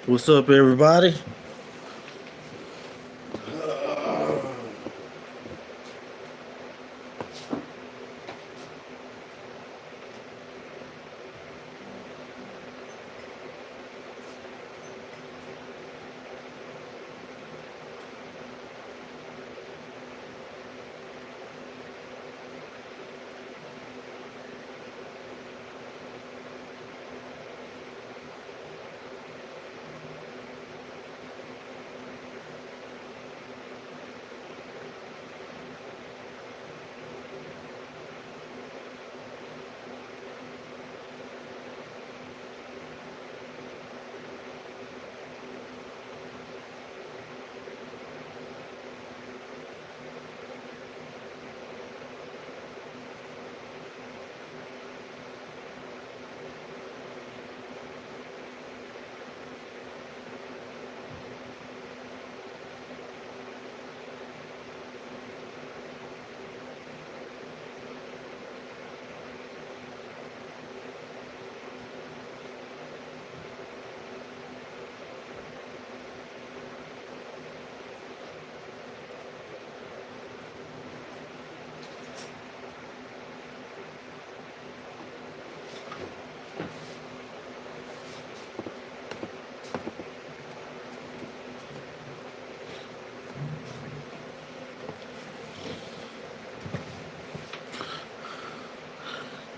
What's up, everybody?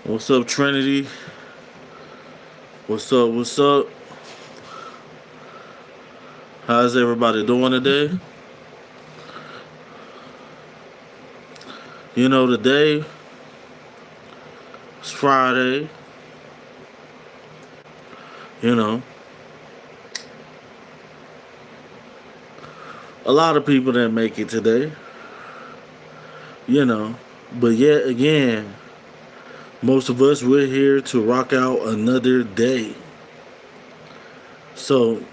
What's up, Trinity? What's up? What's up? How's everybody doing today? Today is Friday. You know, a lot of people didn't make it today. You know, but yet again, most of us, we're here to rock out another day. So,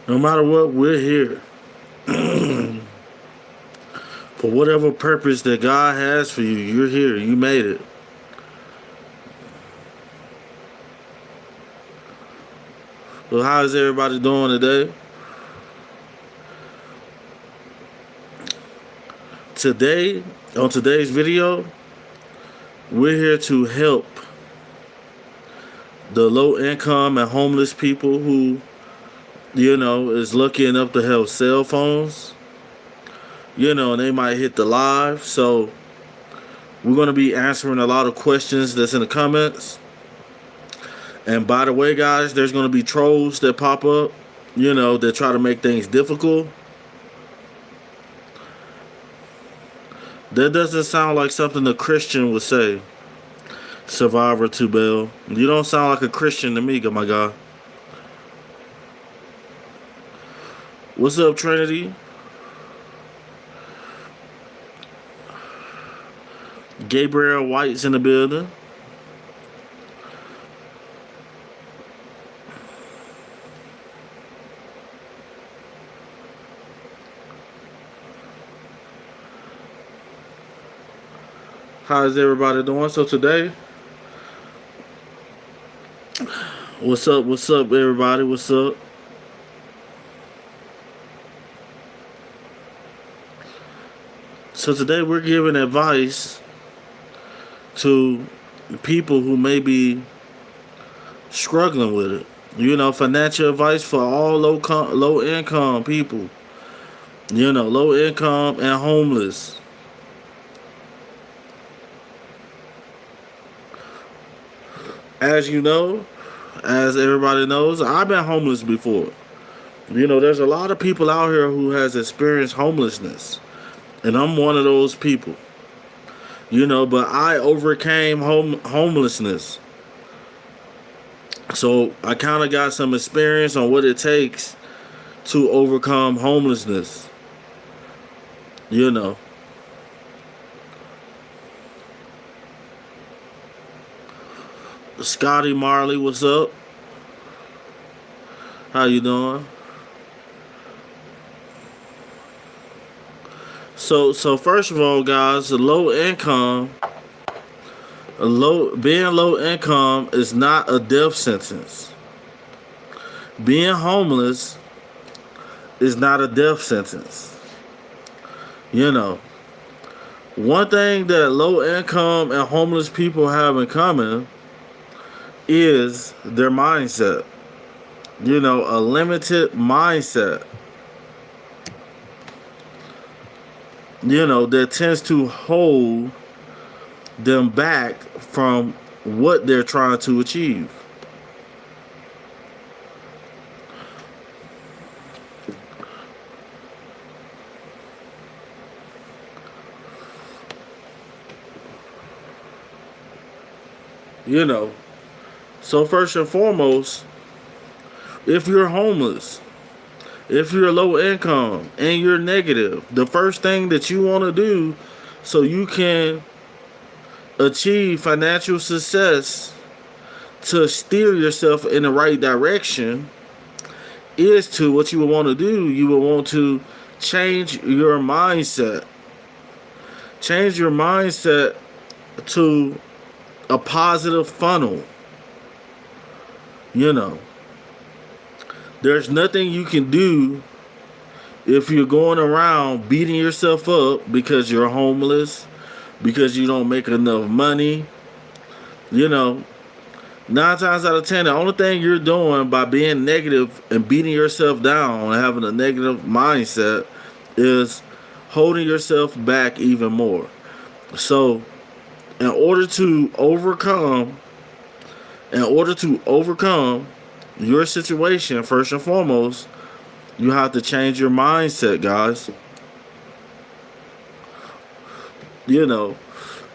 no matter what, we're here. For whatever purpose that God has for you, you're here. You made it. Well, how is everybody doing today? On today's video, we're here to help the low income and homeless people who, is lucky enough to have cell phones. They might hit the live. So we're going to be answering a lot of questions that's in the comments. And by the way, guys, there's going to be trolls that pop up, that try to make things difficult. That doesn't sound like something a Christian would say. Survivor to Bell. You don't sound like a Christian to me, my guy. What's up, Trinity? Gabriel White's in the building. How's everybody doing? So today, what's up, everybody? What's up? So today we're giving advice to people who may be struggling with it. Financial advice for all low income people. Low income and homeless. As as everybody knows, I've been homeless before. There's a lot of people out here who has experienced homelessness. And I'm one of those people. But I overcame homelessness. So I kind of got some experience on what it takes to overcome homelessness. Scotty Marley, what's up? How you doing? So first of all, guys, being low income is not a death sentence. being homeless is not a death sentence. You know, one thing that low income and homeless people have in common is their mindset. You know, a limited mindset. You know, that tends to hold them back from what they're trying to achieve. You know, so first and foremost, if you're homeless, if you're low income and you're negative, the first thing that you want to do so you can achieve financial success to steer yourself in the right direction is to what you would want to do. You would want to change your mindset. Change your mindset to a positive funnel. You know, there's nothing you can do if you're going around beating yourself up because you're homeless, because you don't make enough money. You know, 9 times out of 10, the only thing you're doing by being negative and beating yourself down and having a negative mindset is holding yourself back even more. So, in order to overcome your situation, first and foremost, you have to change your mindset, guys. You know,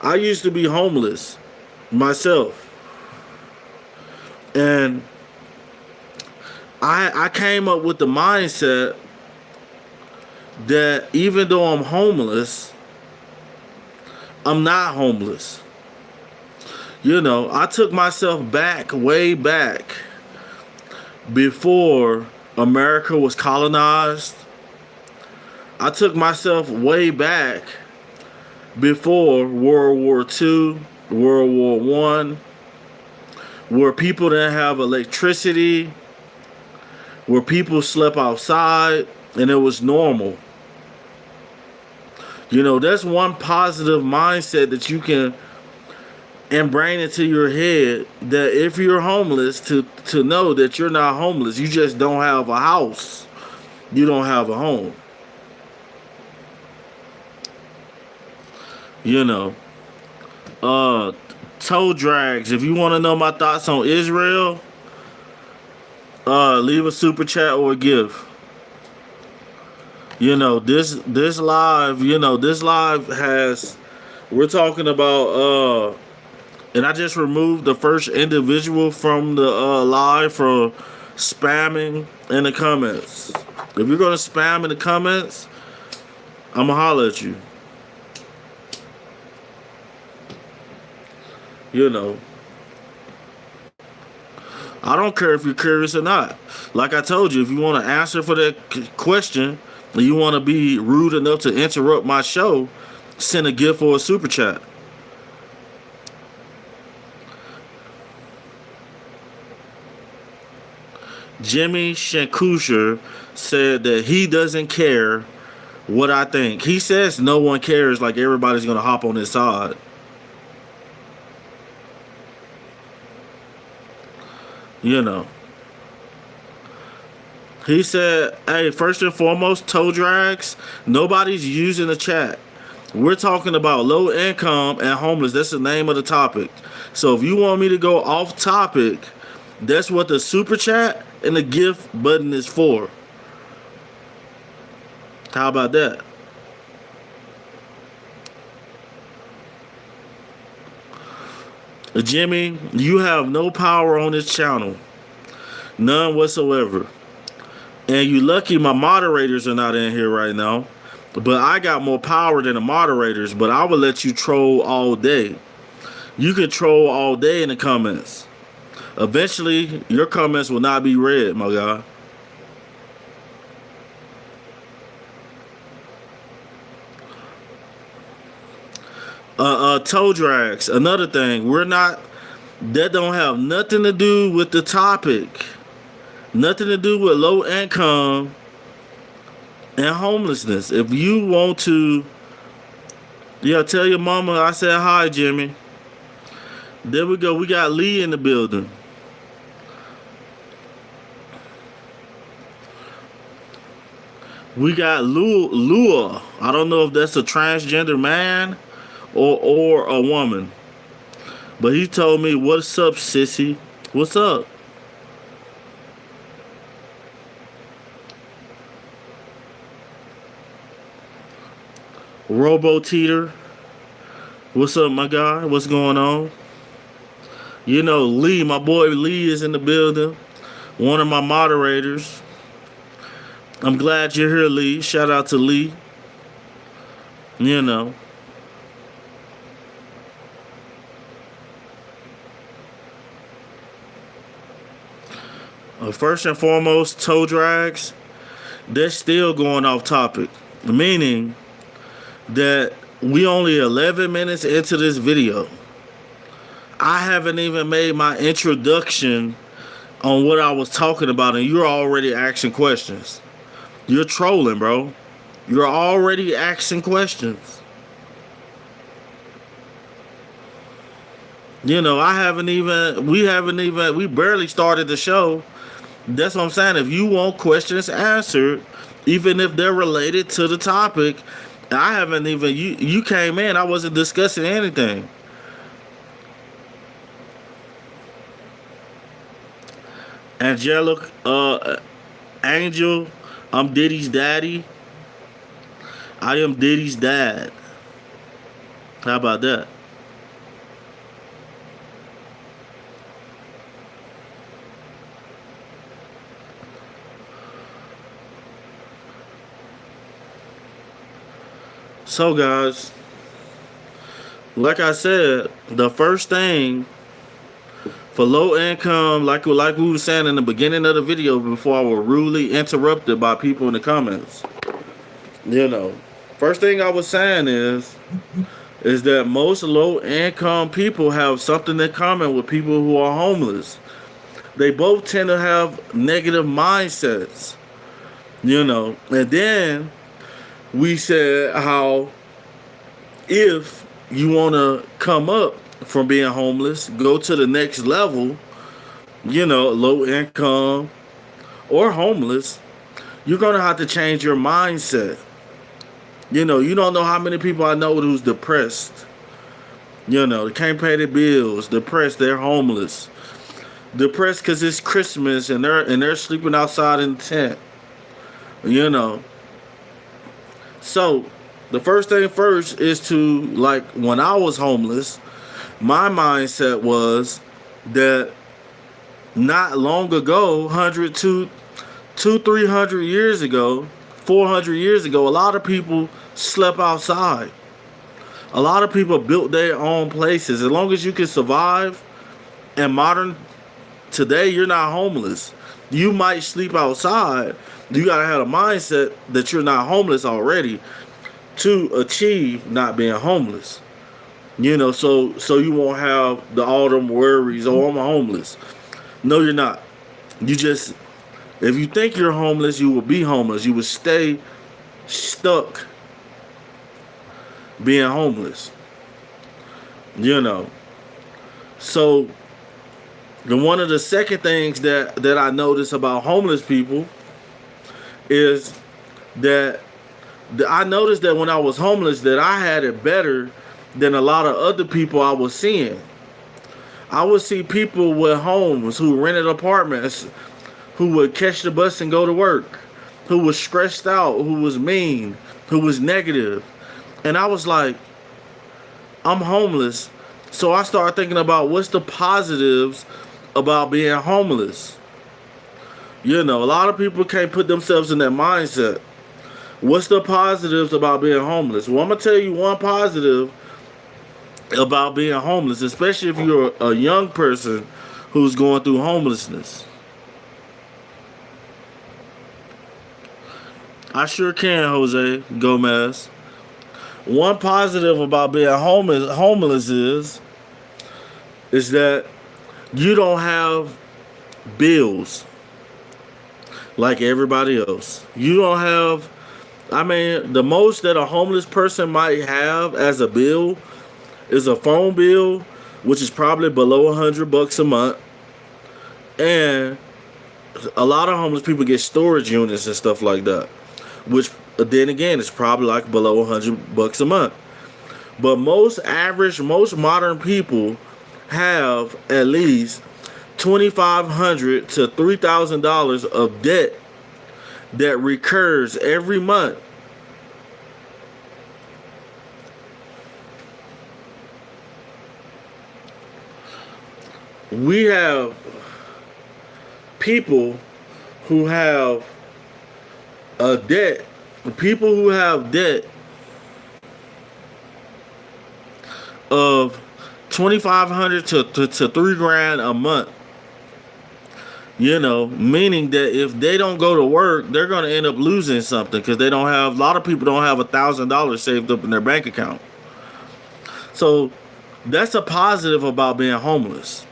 I used to be homeless myself. And I came up with the mindset that even though I'm homeless, I'm not homeless. You know, I took myself back, way back, before America was colonized. I took myself way back before World War II, World War One, where people didn't have electricity, where people slept outside, and it was normal. You know, that's one positive mindset that you can ingrain into your head, that if you're homeless, to know that you're not homeless. You just don't have a house. You don't have a home. You know, toe drags. If you want to know my thoughts on Israel, leave a super chat or a gift. You know, this live, has, we're talking about, and I just removed the first individual from the live for spamming in the comments. If you're gonna spam in the comments, I'ma holler at you. You know, I don't care if you're curious or not. Like I told you, if you want to answer for that question, and you want to be rude enough to interrupt my show, send a gift or a super chat. Jimmy Shankusher said that he doesn't care what I think. He says no one cares, like everybody's going to hop on his side. You know. He said, hey, first and foremost, toe drags, nobody's using the chat. We're talking about low income and homeless. That's the name of the topic. So if you want me to go off topic, that's what the super chat and the gift button is for. How about that? Jimmy, you have no power on this channel. None whatsoever. And you lucky my moderators are not in here right now. But I got more power than the moderators. But I will let you troll all day. You can troll all day in the comments. Eventually, your comments will not be read, my guy. Toe drags. Another thing. That don't have nothing to do with the topic. Nothing to do with low income and homelessness. If you want to, yeah, tell your mama I said hi, Jimmy. There we go. We got Lee in the building. We got Lua. I don't know if that's a transgender man or a woman. But he told me, "What's up, sissy? What's up?" Robo Teeter. What's up, my guy? What's going on? You know, Lee, my boy Lee is in the building. One of my moderators. I'm glad you're here, Lee. Shout out to Lee. You know. First and foremost, toe drags, they're still going off topic. Meaning that we only 11 minutes into this video. I haven't even made my introduction on what I was talking about, and you're already asking questions. You're trolling, bro. You're already asking questions. You know, we barely started the show. That's what I'm saying. If you want questions answered, even if they're related to the topic, I haven't even, you came in, I wasn't discussing anything. Angelic, Angel, I'm Diddy's daddy. I am Diddy's dad. How about that? So guys, like I said, the first thing for low income, like we were saying in the beginning of the video before I was rudely interrupted by people in the comments. You know, first thing I was saying is that most low income people have something in common with people who are homeless. They both tend to have negative mindsets. You know, and then we said how if you want to come up from being homeless, go to the next level, you know, low income or homeless, you're going to have to change your mindset. You know, you don't know how many people I know who's depressed. You know, they can't pay their bills, depressed, they're homeless. Depressed because it's Christmas and they're sleeping outside in the tent. You know. So, the first thing first is to, like, when I was homeless, my mindset was that not long ago, 100, 300 years ago, 400 years ago, a lot of people slept outside. A lot of people built their own places. As long as you can survive in modern today, you're not homeless. You might sleep outside. You gotta have a mindset that you're not homeless already to achieve not being homeless. You know, so you won't have all them worries, oh, I'm homeless. No, you're not. You just, if you think you're homeless, you will be homeless. You will stay stuck being homeless. You know. So one of the second things that I notice about homeless people is that I noticed that when I was homeless that I had it better than a lot of other people I was seeing. I would see people with homes who rented apartments, who would catch the bus and go to work, who was stressed out, who was mean, who was negative. And I was like, I'm homeless. So I started thinking about what's the positives about being homeless. You know, a lot of people can't put themselves in that mindset. What's the positives about being homeless? Well, I'm going to tell you one positive about being homeless, especially if you're a young person who's going through homelessness. I sure can, Jose Gomez. One positive about being homeless is that you don't have bills. like everybody else. You don't have, I mean, the most that a homeless person might have as a bill is a phone bill, which is probably below $100 a month. And a lot of homeless people get storage units and stuff like that, which then again is probably like below $100 a month. But most modern people have at least $2,500 to $3,000 of debt that recurs every month. We have people who have a debt, people who have debt of $2,500 to $3,000 a month. You know, meaning that if they don't go to work, they're going to end up losing something because they don't have. A lot of people don't have $1,000 saved up in their bank account. So that's a positive about being homeless.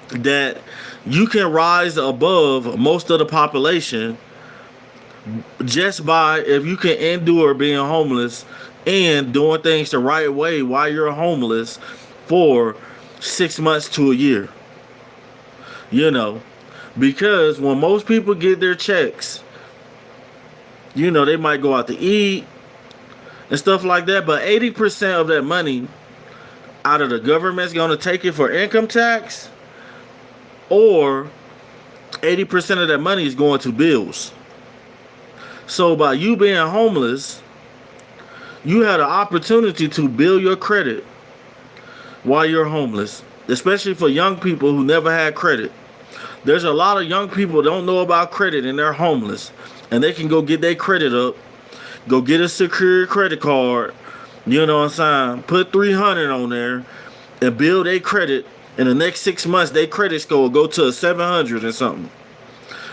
That you can rise above most of the population just by if you can endure being homeless and doing things the right way while you're homeless for 6 months to a year. You know, because when most people get their checks, you know, they might go out to eat and stuff like that, but 80% of that money out of the government's going to take it for income tax, or 80% of that money is going to bills. So by you being homeless, you had an opportunity to build your credit while you're homeless, especially for young people who never had credit. There's a lot of young people who don't know about credit and they're homeless, and they can go get their credit up, go get a secure credit card, you know what I'm saying, put $300 on there and build a credit. In the next 6 months, their credit score will go to a 700 or something.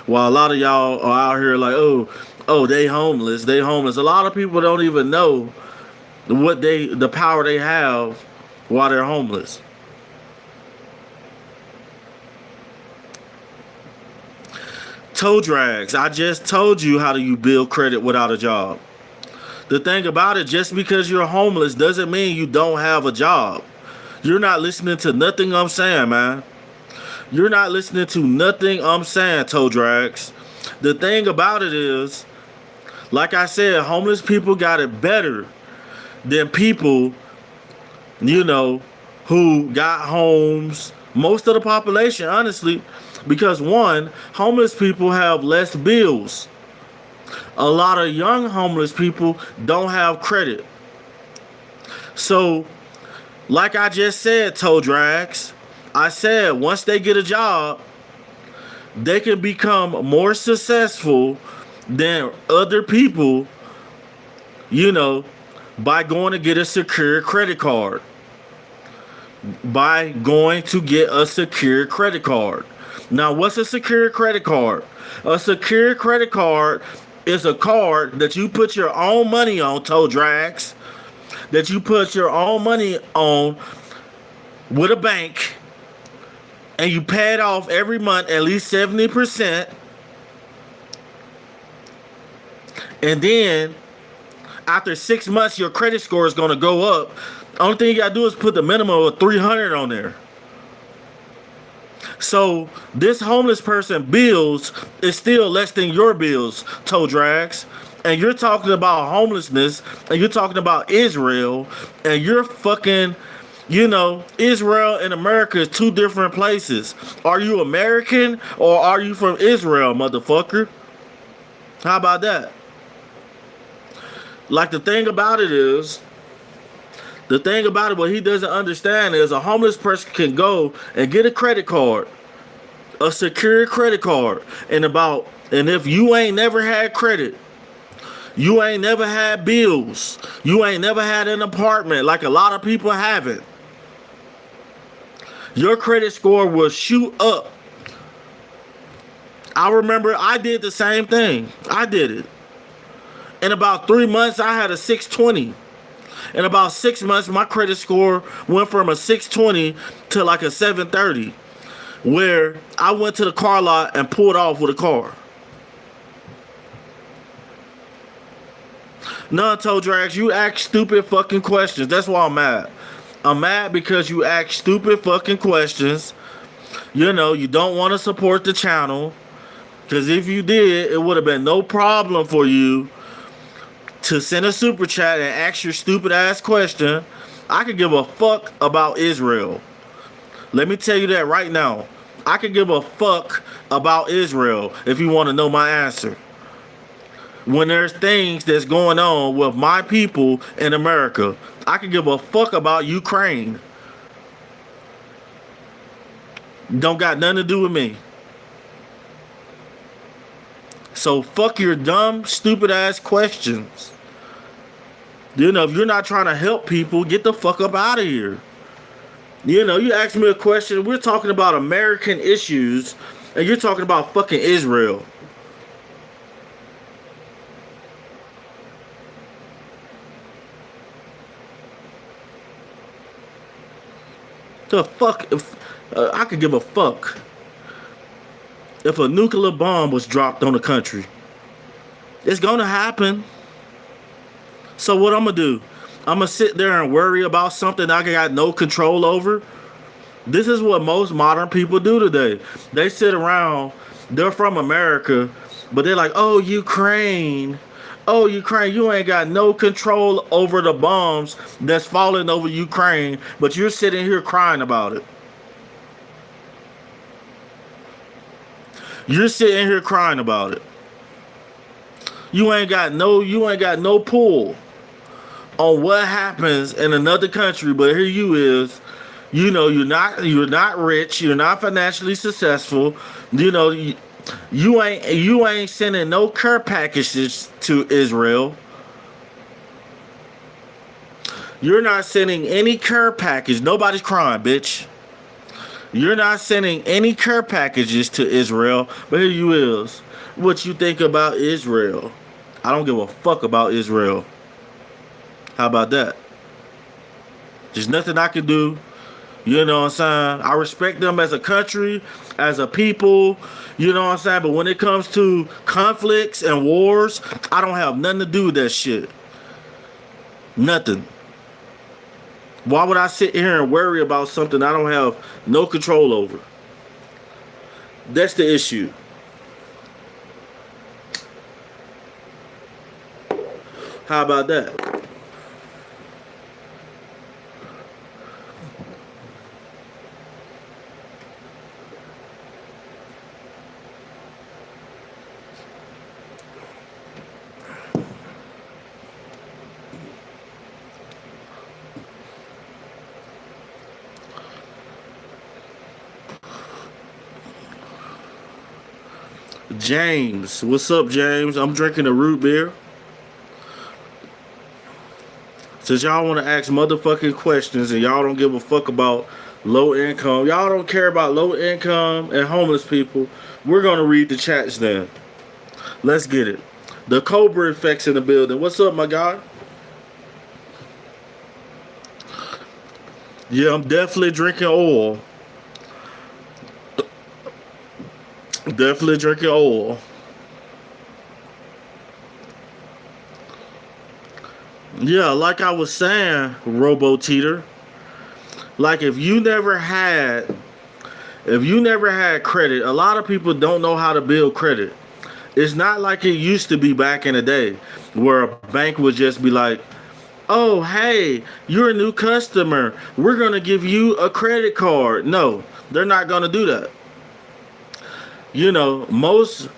While a lot of y'all are out here like, oh, they homeless. A lot of people don't even know the power they have while they're homeless. Toe drags. I just told you how do you build credit without a job. The thing about it, just because you're homeless doesn't mean you don't have a job. You're not listening to nothing I'm saying, man. You're not listening to nothing I'm saying, toe drags. The thing about it is, like I said, homeless people got it better than people, you know, who got homes. Most of the population, honestly, because one, homeless people have less bills. A lot of young homeless people don't have credit. So, like I just said, toe drags, I said once they get a job, they can become more successful than other people, you know, by going to get a secure credit card. By going to get a secure credit card. Now, what's a secure credit card? A secure credit card is a card that you put your own money on, toe drags. That you put your own money on with a bank, and you pay it off every month at least 70%. And then after 6 months, your credit score is going to go up. Only thing you got to do is put the minimum of 300 on there. So this homeless person bills is still less than your bills, toe drags. And you're talking about homelessness, and you're talking about Israel, and you're fucking, you know, Israel and America is two different places. Are you American or are you from Israel, motherfucker? How about that? Like the thing about it, what he doesn't understand is a homeless person can go and get a credit card, a secure credit card, and if you ain't never had credit, you ain't never had bills, you ain't never had an apartment like a lot of people haven't, your credit score will shoot up. I remember I did the same thing. I did it. In about 3 months, I had a 620. In about 6 months, my credit score went from a 620 to like a 730, where I went to the car lot and pulled off with a car. None told your ass. You ask stupid fucking questions. That's why I'm mad. I'm mad because you ask stupid fucking questions. You know, you don't want to support the channel. Because if you did, it would have been no problem for you to send a super chat and ask your stupid ass question. I could give a fuck about Israel. Let me tell you that right now. I could give a fuck about Israel if you want to know my answer. When there's things that's going on with my people in America, I could give a fuck about Ukraine. Don't got nothing to do with me. So fuck your dumb, stupid ass questions. You know, if you're not trying to help people, get the fuck up out of here. You know, you ask me a question, we're talking about American issues, and you're talking about fucking Israel. The fuck if I could give a fuck if a nuclear bomb was dropped on the country. It's gonna happen. So what I'm gonna do? I'm gonna sit there and worry about something I got no control over. This is what most modern people do today. They sit around, they're from America, but they're like, oh, Ukraine. Oh, Ukraine, you ain't got no control over the bombs that's falling over Ukraine, but you're sitting here crying about it. You're sitting here crying about it. You ain't got no pull on what happens in another country, but here you is. You know, you're not rich, you're not financially successful. You know, you ain't sending no care packages to Israel. You're not sending any care package. Nobody's crying, bitch. You're not sending any care packages to Israel, but here you is. What you think about Israel? I don't give a fuck about Israel. How about that? There's nothing I can do. You know what I'm saying? I respect them as a country, as a people. You know what I'm saying? But when it comes to conflicts and wars, I don't have nothing to do with that shit. Nothing. Why would I sit here and worry about something I don't have no control over? That's the issue. How about that? James, what's up, James? I'm drinking a root beer. Since y'all want to ask motherfucking questions and y'all don't give a fuck about low income, y'all don't care about low income and homeless people, we're gonna read the chats then. Let's get it. The Cobra effect's in the building. What's up, my guy? Yeah, I'm definitely drinking oil. Definitely drinking oil. Yeah, like I was saying, Robo Teeter. Like if you never had credit, a lot of people don't know how to build credit. It's not like it used to be back in the day where a bank would just be like, oh, hey, you're a new customer. We're going to give you a credit card. No, they're not going to do that. You know, most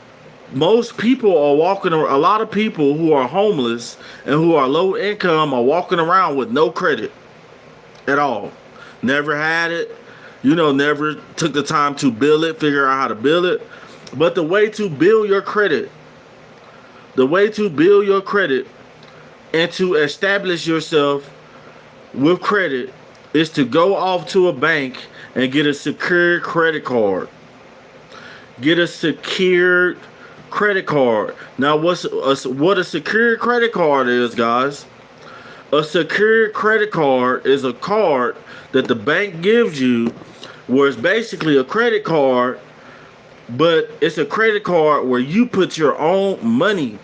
people are walking around, a lot of people who are homeless and who are low income are walking around with no credit at all. Never had it, you know, never took the time to build it, figure out how to build it. But the way to build your credit and to establish yourself with credit is to go off to a bank and get a secured credit card. Get a secured credit card. Now, what a secured credit card is, guys? A secured credit card is a card that the bank gives you, where it's basically a credit card, but it's a credit card where you put your own money.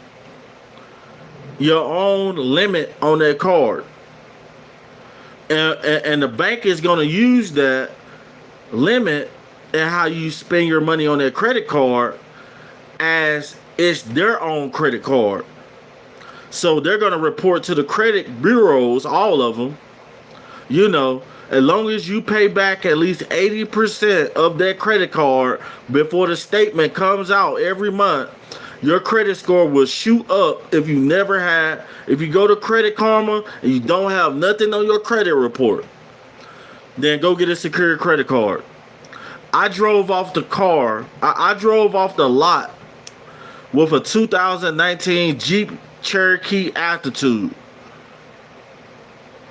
your own limit on that card. And the bank is going to use that limit and how you spend your money on that credit card as it's their own credit card. So they're going to report to the credit bureaus, all of them, you know, as long as you pay back at least 80% of that credit card before the statement comes out every month, your credit score will shoot up. If you go to Credit Karma and you don't have nothing on your credit report, then go get a secured credit card. I drove off the lot with a 2019 Jeep Cherokee Altitude,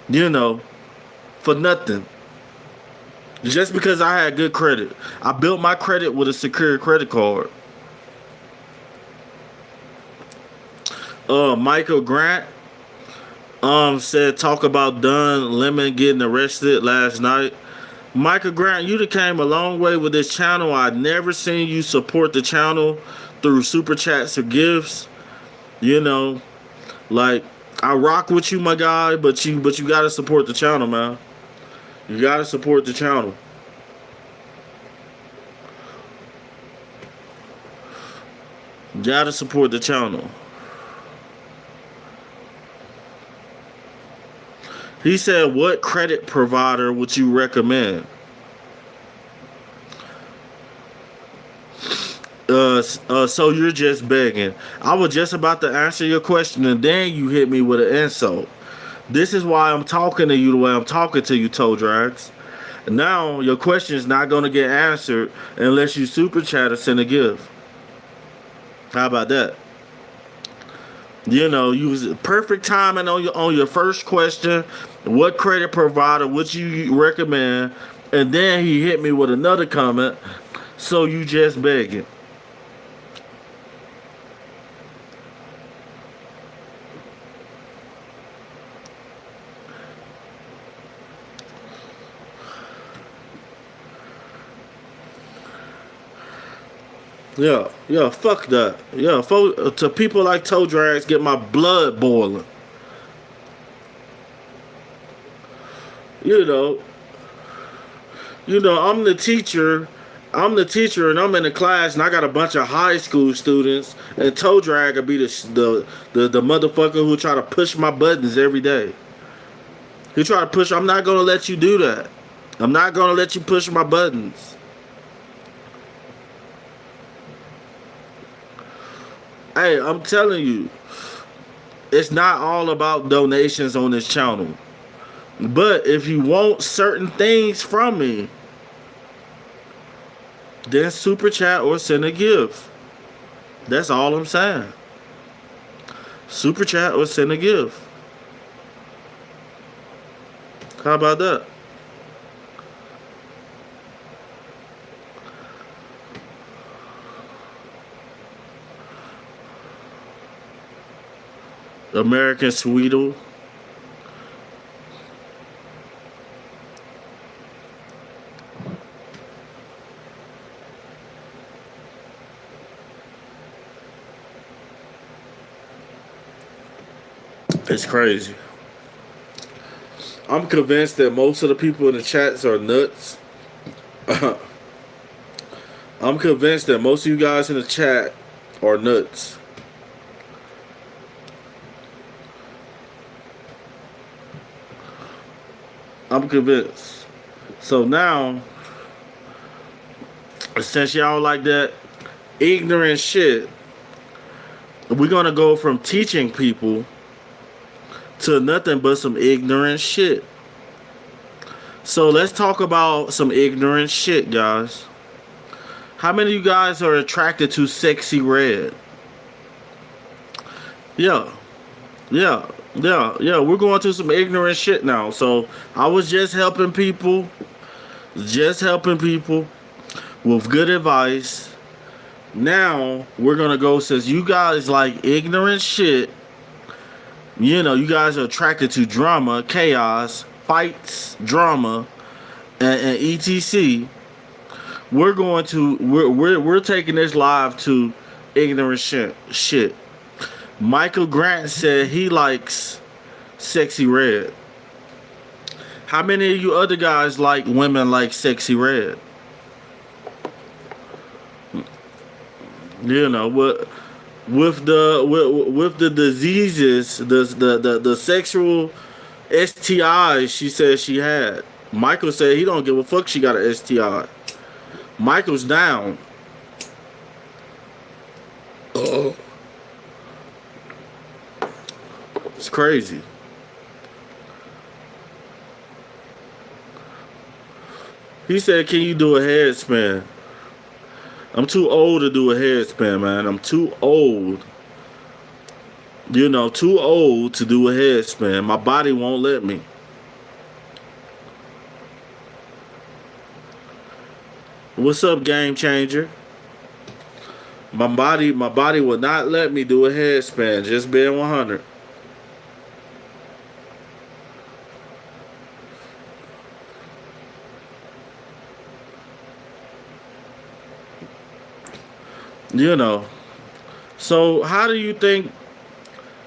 you know, for nothing. Just because I had good credit. I built my credit with a secured credit card. Michael Grant said, talk about Don Lemon getting arrested last night. Michael Grant, you done came a long way with this channel. I never seen you support the channel through super chats or gifts. You know, like, I rock with you, my guy, but you gotta support the channel, man. You gotta support the channel. You gotta support the channel. He said, what credit provider would you recommend? So you're just begging. I was just about to answer your question and then you hit me with an insult. This is why I'm talking to you the way I'm talking to you, Toe Drags. Now your question is not going to get answered unless you super chat or send a gift. How about that? You know, you was perfect timing on your first question. What credit provider would you recommend? And then he hit me with another comment. So you just begging. Yeah, fuck that. Yeah, to people like Toe Drags get my blood boiling. You know, I'm the teacher and I'm in the class and I got a bunch of high school students and Toe Drag will be the motherfucker who try to push my buttons every day. He try to push. I'm not gonna let you do that. I'm not gonna let you push my buttons. Hey, I'm telling you, it's not all about donations on this channel. But if you want certain things from me, then super chat or send a gift. That's all I'm saying. Super chat or send a gift. How about that? American Sweetle. It's crazy. I'm convinced that most of the people in the chats are nuts. I'm convinced that most of you guys in the chat are nuts. I'm convinced. So now, since y'all like that ignorant shit, we're gonna go from teaching people to nothing but some ignorant shit. So let's talk about some ignorant shit, guys. How many of you guys are attracted to Sexy Red? Yeah. We're going to some ignorant shit now. So I was just helping people with good advice. Now we're gonna go, since you guys like ignorant shit, you know, you guys are attracted to drama, chaos, fights, drama, and etc. We're taking this live to ignorant shit. Michael Grant said he likes Sexy Red. How many of you other guys like women like Sexy Red? You know, with the diseases, the sexual STIs she said she had. Michael said he don't give a fuck she got an STI. Michael's down. It's crazy. He said, "Can you do a headspin?" I'm too old to do a headspin, man. I'm too old. You know, too old to do a headspin. My body won't let me. What's up, Game Changer? My body will not let me do a headspin. Just being 100. You know. So how do you think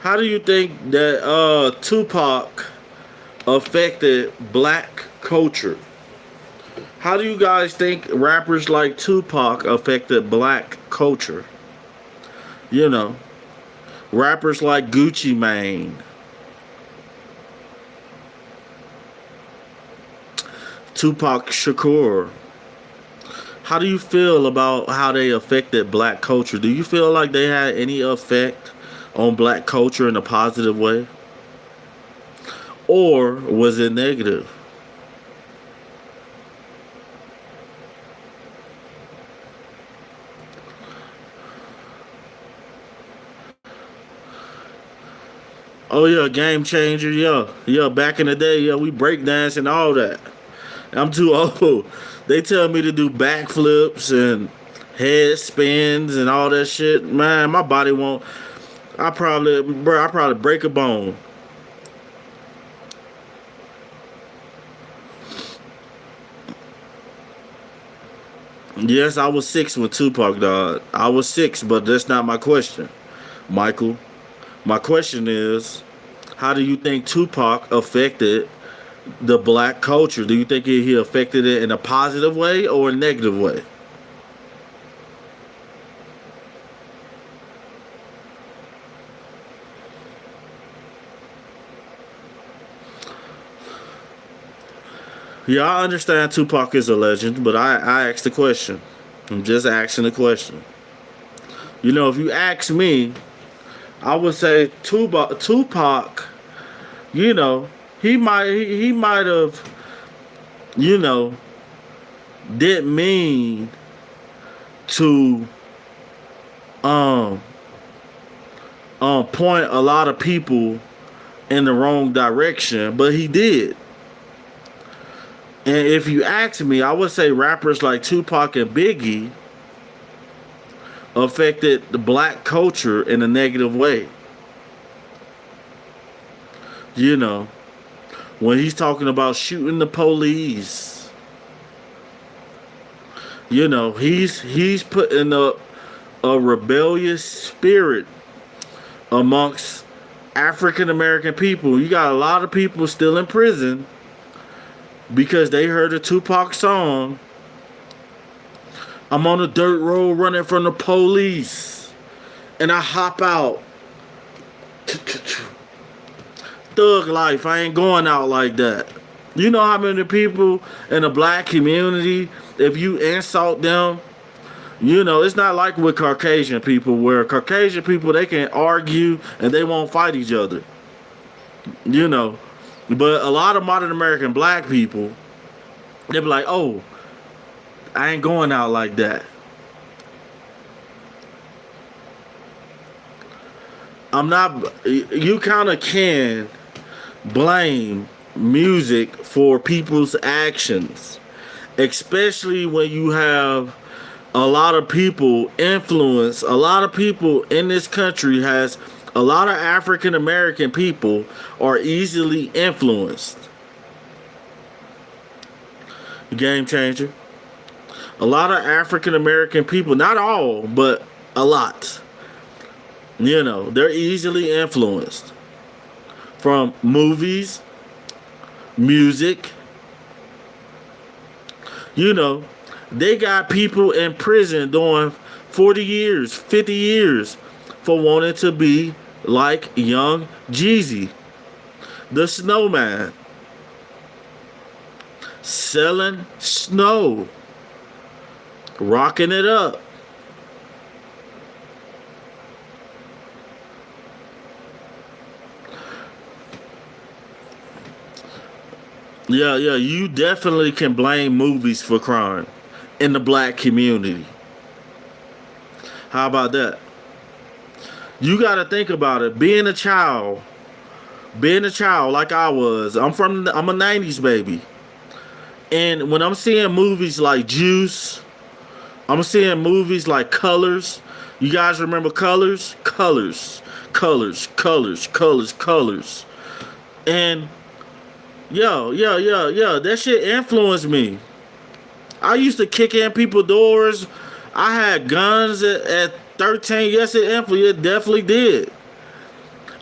that Tupac affected black culture? How do you guys think rappers like Tupac affected black culture? You know, rappers like Gucci Mane, Tupac Shakur. How do you feel about how they affected black culture? Do you feel like they had any effect on black culture in a positive way? Or was it negative? Oh yeah, Game Changer, yeah. Back in the day, yeah, we break dance and all that. I'm too old. They tell me to do backflips and head spins and all that shit. Man, my body won't. I probably break a bone. Yes, I was six with Tupac, dog. I was six, but that's not my question, Michael. My question is, how do you think Tupac affected the black culture? Do you think he affected it in a positive way or a negative way? Yeah, I understand Tupac is a legend, but I asked the question. I'm just asking the question. You know, if you ask me, I would say Tupac, you know, he might have, you know, didn't mean to um point a lot of people in the wrong direction, but he did. And if you ask me, I would say rappers like Tupac and Biggie affected the black culture in a negative way. You know, when he's talking about shooting the police, you know, he's putting up a rebellious spirit amongst African American people. You got a lot of people still in prison because they heard a Tupac song. I'm on a dirt road running from the police, and I hop out. Thug life. I ain't going out like that. You know how many people in the black community, if you insult them, you know, it's not like with Caucasian people, where Caucasian people, they can argue and they won't fight each other. You know, but a lot of modern American black people, they be like, oh, I ain't going out like that. I'm not, you kind of can blame music for people's actions, especially when you have a lot of people influence. A lot of people in this country has a lot of African American people are easily influenced. Game Changer. A lot of African American people, not all, but a lot, They're easily influenced from movies, music. You know, they got people in prison doing 40 years, 50 years for wanting to be like young Jeezy, the snowman, selling snow, rocking it up. Yeah, yeah, you definitely can blame movies for crime in the black community. How about that? You got to think about it. Being a child like I was. I'm a 90s baby. And when I'm seeing movies like Juice, I'm seeing movies like Colors. You guys remember Colors? Colors, colors, colors, colors, colors. And yo, that shit influenced me. I used to kick in people's doors. I had guns at 13. Yes, it definitely did.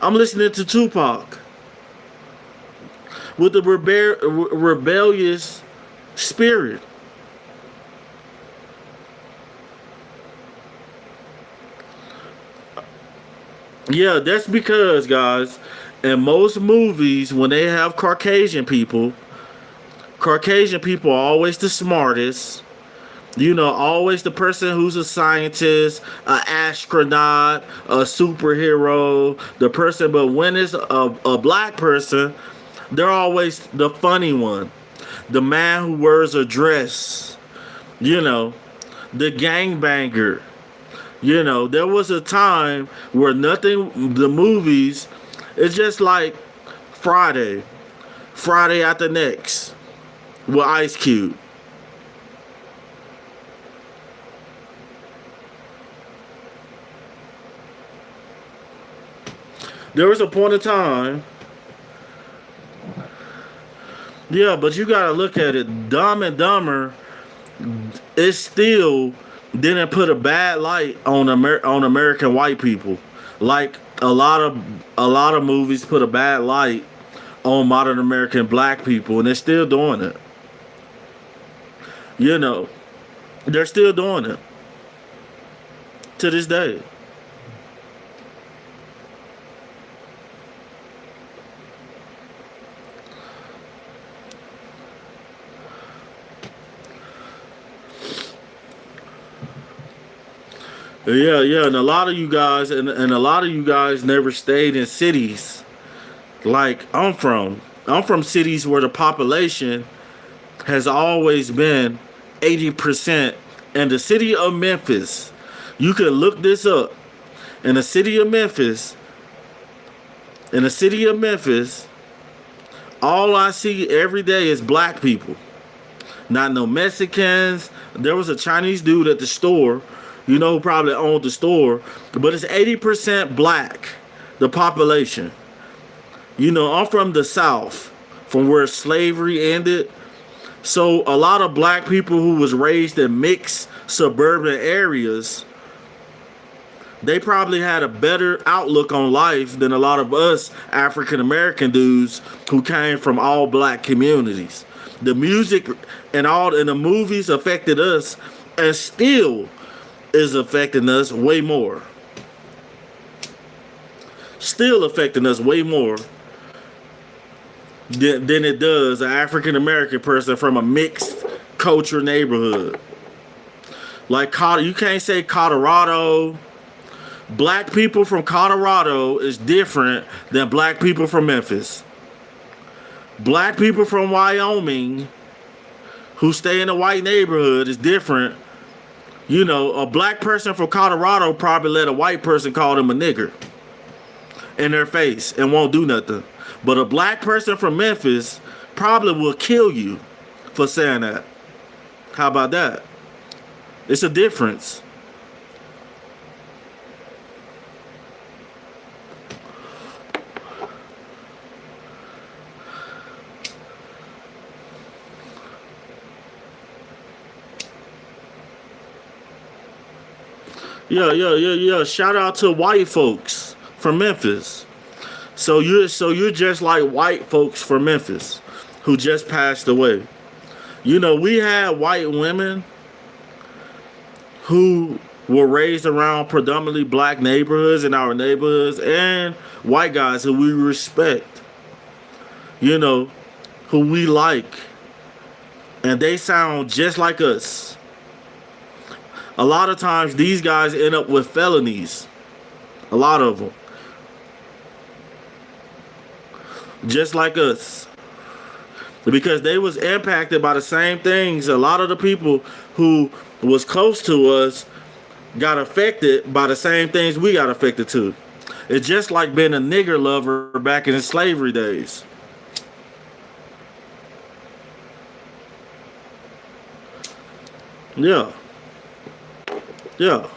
I'm listening to Tupac with the rebellious spirit. Yeah, that's because, guys, in most movies, when they have Caucasian people are always the smartest. Always the person who's a scientist, an astronaut, a superhero, the person. But when it's a black person, they're always the funny one, the man who wears a dress, you know, the gangbanger. There was a time where the movies, it's just like Friday, Friday After Next with Ice Cube. There was a point of time, yeah, but you gotta look at it. Dumb and Dumber, it still didn't put a bad light on American white people, like a lot of movies put a bad light on modern American black people, and they're still doing it. You know, they're still doing it to this day. Yeah, yeah, and a lot of you guys never stayed in cities like I'm from. I'm from cities where the population has always been 80%. In the city of Memphis, you can look this up. In the city of Memphis, in the city of Memphis, all I see every day is black people. Not no Mexicans. There was a Chinese dude at the store, who probably owned the store, but it's 80% black, the population. I'm from the South, from where slavery ended. So a lot of black people who was raised in mixed suburban areas, they probably had a better outlook on life than a lot of us African American dudes who came from all black communities. The music and the movies affected us, and still is affecting us way more. Still affecting us way more than it does an African American person from a mixed culture neighborhood. Like you can't say Colorado. Black people from Colorado is different than black people from Memphis. Black people from Wyoming who stay in a white neighborhood is different. A black person from Colorado probably let a white person call them a nigger in their face and won't do nothing. But a black person from Memphis probably will kill you for saying that. How about that? It's a difference. Yeah. Shout out to white folks from Memphis. So you're just like white folks from Memphis who just passed away. You know, we had white women who were raised around predominantly black neighborhoods in our neighborhoods and white guys who we respect, you know, who we like. And they sound just like us. A lot of times these guys end up with felonies. A lot of them. Just like us. Because they was impacted by the same things. A lot of the people who was close to us got affected by the same things we got affected to. It's just like being a nigger lover back in the slavery days. Yeah. Yeah.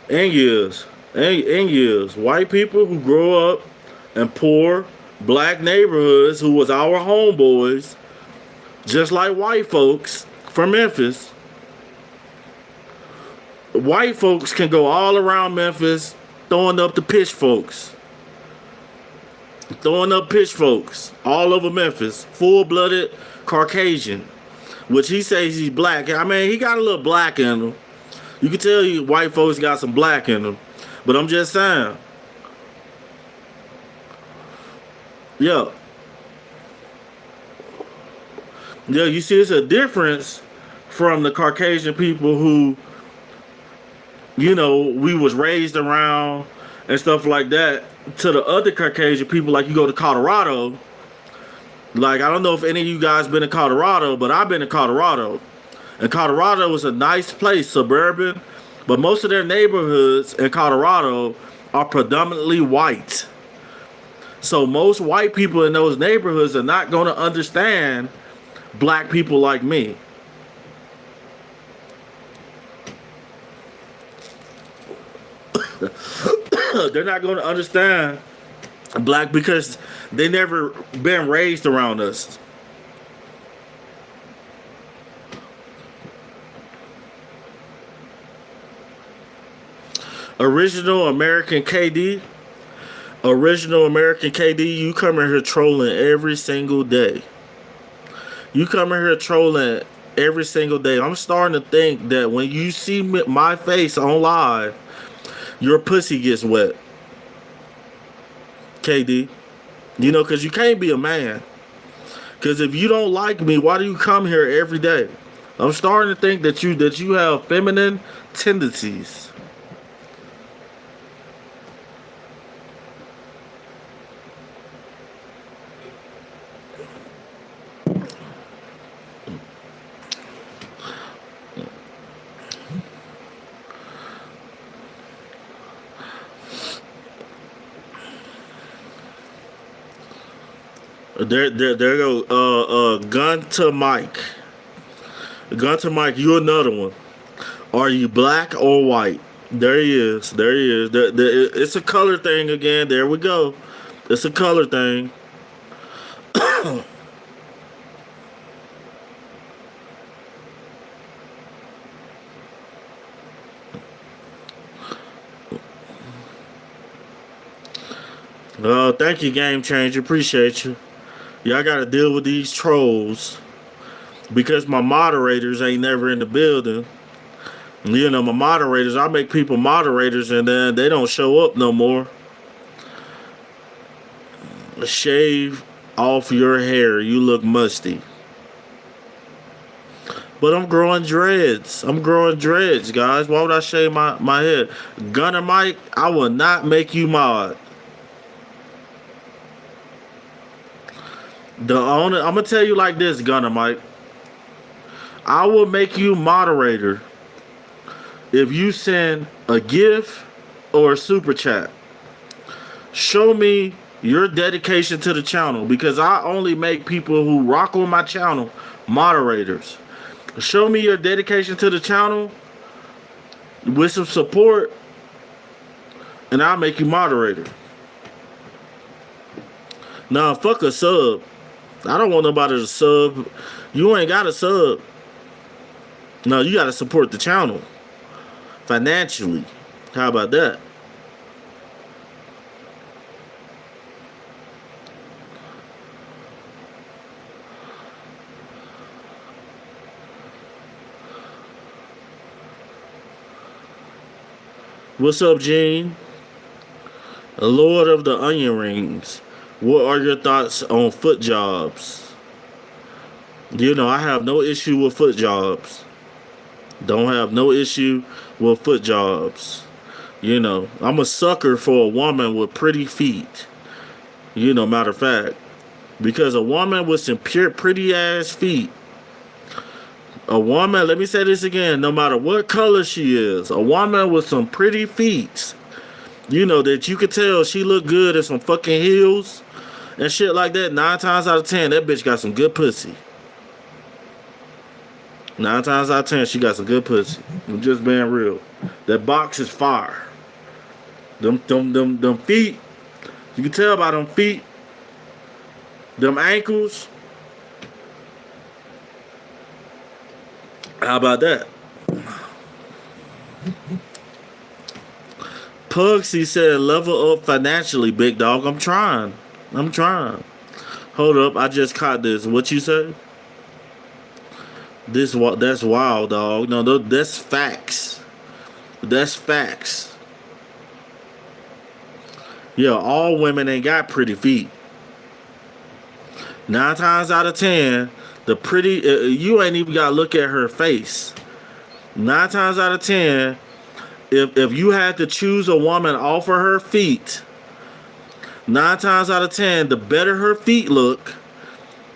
And years. White people who grow up in poor black neighborhoods who was our homeboys, just like white folks from Memphis. White folks can go all around Memphis throwing up the pitchforks. Throwing up pitchforks all over Memphis. Full-blooded Caucasian. Which he says he's black. I mean, he got a little black in him. You can tell you white folks got some black in them. But I'm just saying. Yeah. Yeah, you see it's a difference from the Caucasian people who, you know, we was raised around and stuff like that, to the other Caucasian people, like you go to Colorado. Like, I don't know if any of you guys been to Colorado, but I've been to Colorado. And Colorado is a nice place, suburban, but most of their neighborhoods in Colorado are predominantly white. So most white people in those neighborhoods are not going to understand black people like me. They're not going to understand black because they never been raised around us. Original American KD, you come in here trolling every single day. You come in here trolling every single day. I'm starting to think that when you see my face on live, your pussy gets wet. KD. You know, because you can't be a man. Because if you don't like me, why do you come here every day? I'm starting to think that you have feminine tendencies. There go. Gun to Mike. Gun to Mike. You another one. Are you black or white? There he is. It's a color thing again. There we go. It's a color thing. Thank you, Game Changer. Appreciate you. Yeah, I gotta deal with these trolls because my moderators ain't never in the building. You know, my moderators, I make people moderators and then they don't show up no more. Shave off your hair. You look musty. But I'm growing dreads. Guys. Why would I shave my head? Gunner Mike, I will not make you mod. I'm gonna tell you like this, Gunner Mike. I will make you moderator if you send a GIF or a super chat. Show me your dedication to the channel because I only make people who rock on my channel moderators. Show me your dedication to the channel with some support and I'll make you moderator. Nah, fuck a sub. I don't want nobody to sub. You ain't got to sub. No, you got to support the channel. financially. How about that? What's up, Gene? Lord of the Onion Rings. What are your thoughts on foot jobs? I have no issue with foot jobs. Don't have no issue with foot jobs. I'm a sucker for a woman with pretty feet. Matter of fact. Because a woman with some pure pretty ass feet. A woman, let me say this again, no matter what color she is, a woman with some pretty feet, that you could tell she look good in some fucking heels and shit like that, 9 times out of 10, that bitch got some good pussy. 9 times out of 10, she got some good pussy. I'm just being real. That box is fire. Them feet, you can tell by them feet, them ankles. How about that? Pugsy said, level up financially, big dog. I'm trying. Hold up, I just caught this. What you say? That's wild, dog. No, that's facts. That's facts. Yeah, all women ain't got pretty feet. 9 times out of 10, the pretty, you ain't even got to look at her face. 9 times out of 10, if you had to choose a woman off of her feet, 9 times out of 10, the better her feet look,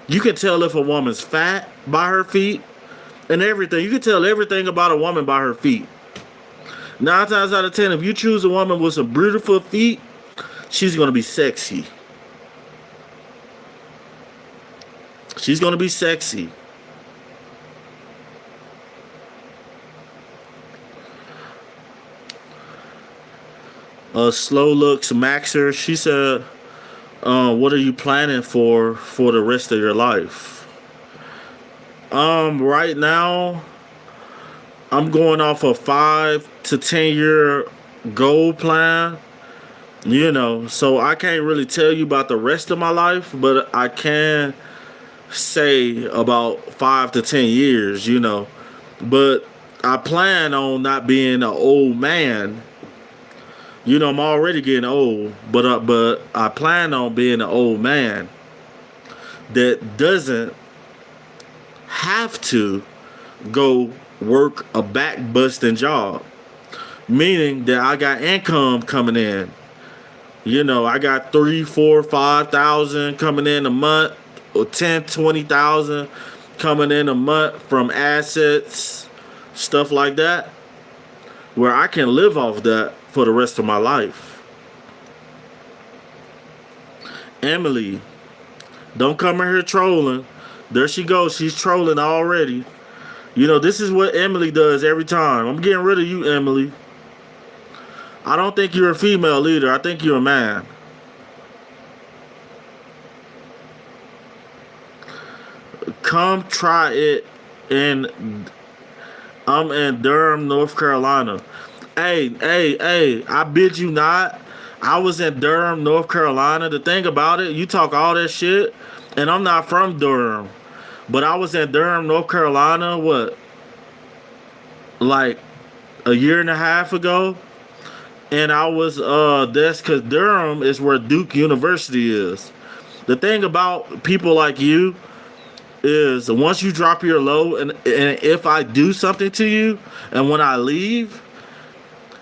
you can tell if a woman's fat by her feet and everything. You can tell everything about a woman by her feet. 9 times out of 10, if you choose a woman with some beautiful feet, she's going to be sexy. She's going to be sexy. Slow Looks Maxer, she said, what are you planning for the rest of your life? Right now, I'm going off a 5 to 10 year goal plan. So I can't really tell you about the rest of my life, but I can say about 5 to 10 years, But I plan on not being an old man. I'm already getting old, but I plan on being an old man that doesn't have to go work a back busting job. Meaning that I got income coming in. I got 3, 4, 5,000 coming in a month, or 10, 20,000 coming in a month from assets, stuff like that, where I can live off that for the rest of my life. Emily, don't come in here trolling. There she goes. She's trolling already. This is what Emily does every time. I'm getting rid of you, Emily. I don't think you're a female leader. I think you're a man. Come try it I'm in Durham, North Carolina. Hey, I bid you not. I was in Durham, North Carolina. The thing about it, you talk all that shit, and I'm not from Durham. But I was in Durham, North Carolina, like a year and a half ago? And I was, that's because Durham is where Duke University is. The thing about people like you is once you drop your low, and if I do something to you, and when I leave,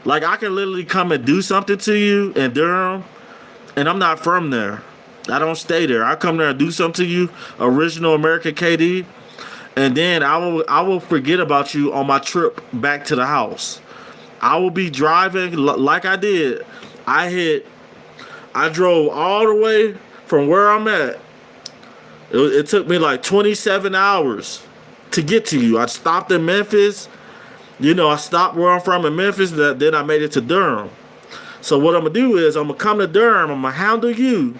like I can literally come and do something to you in Durham, and I'm not from there. I don't stay there. I come there and do something to you, original American KD, and then I will forget about you on my trip back to the house. I will be driving like I did. I drove all the way from where I'm at. It took me like 27 hours to get to you. I stopped in Memphis. I stopped where I'm from in Memphis. Then I made it to Durham. So what I'm going to do is I'm going to come to Durham. I'm going to handle you.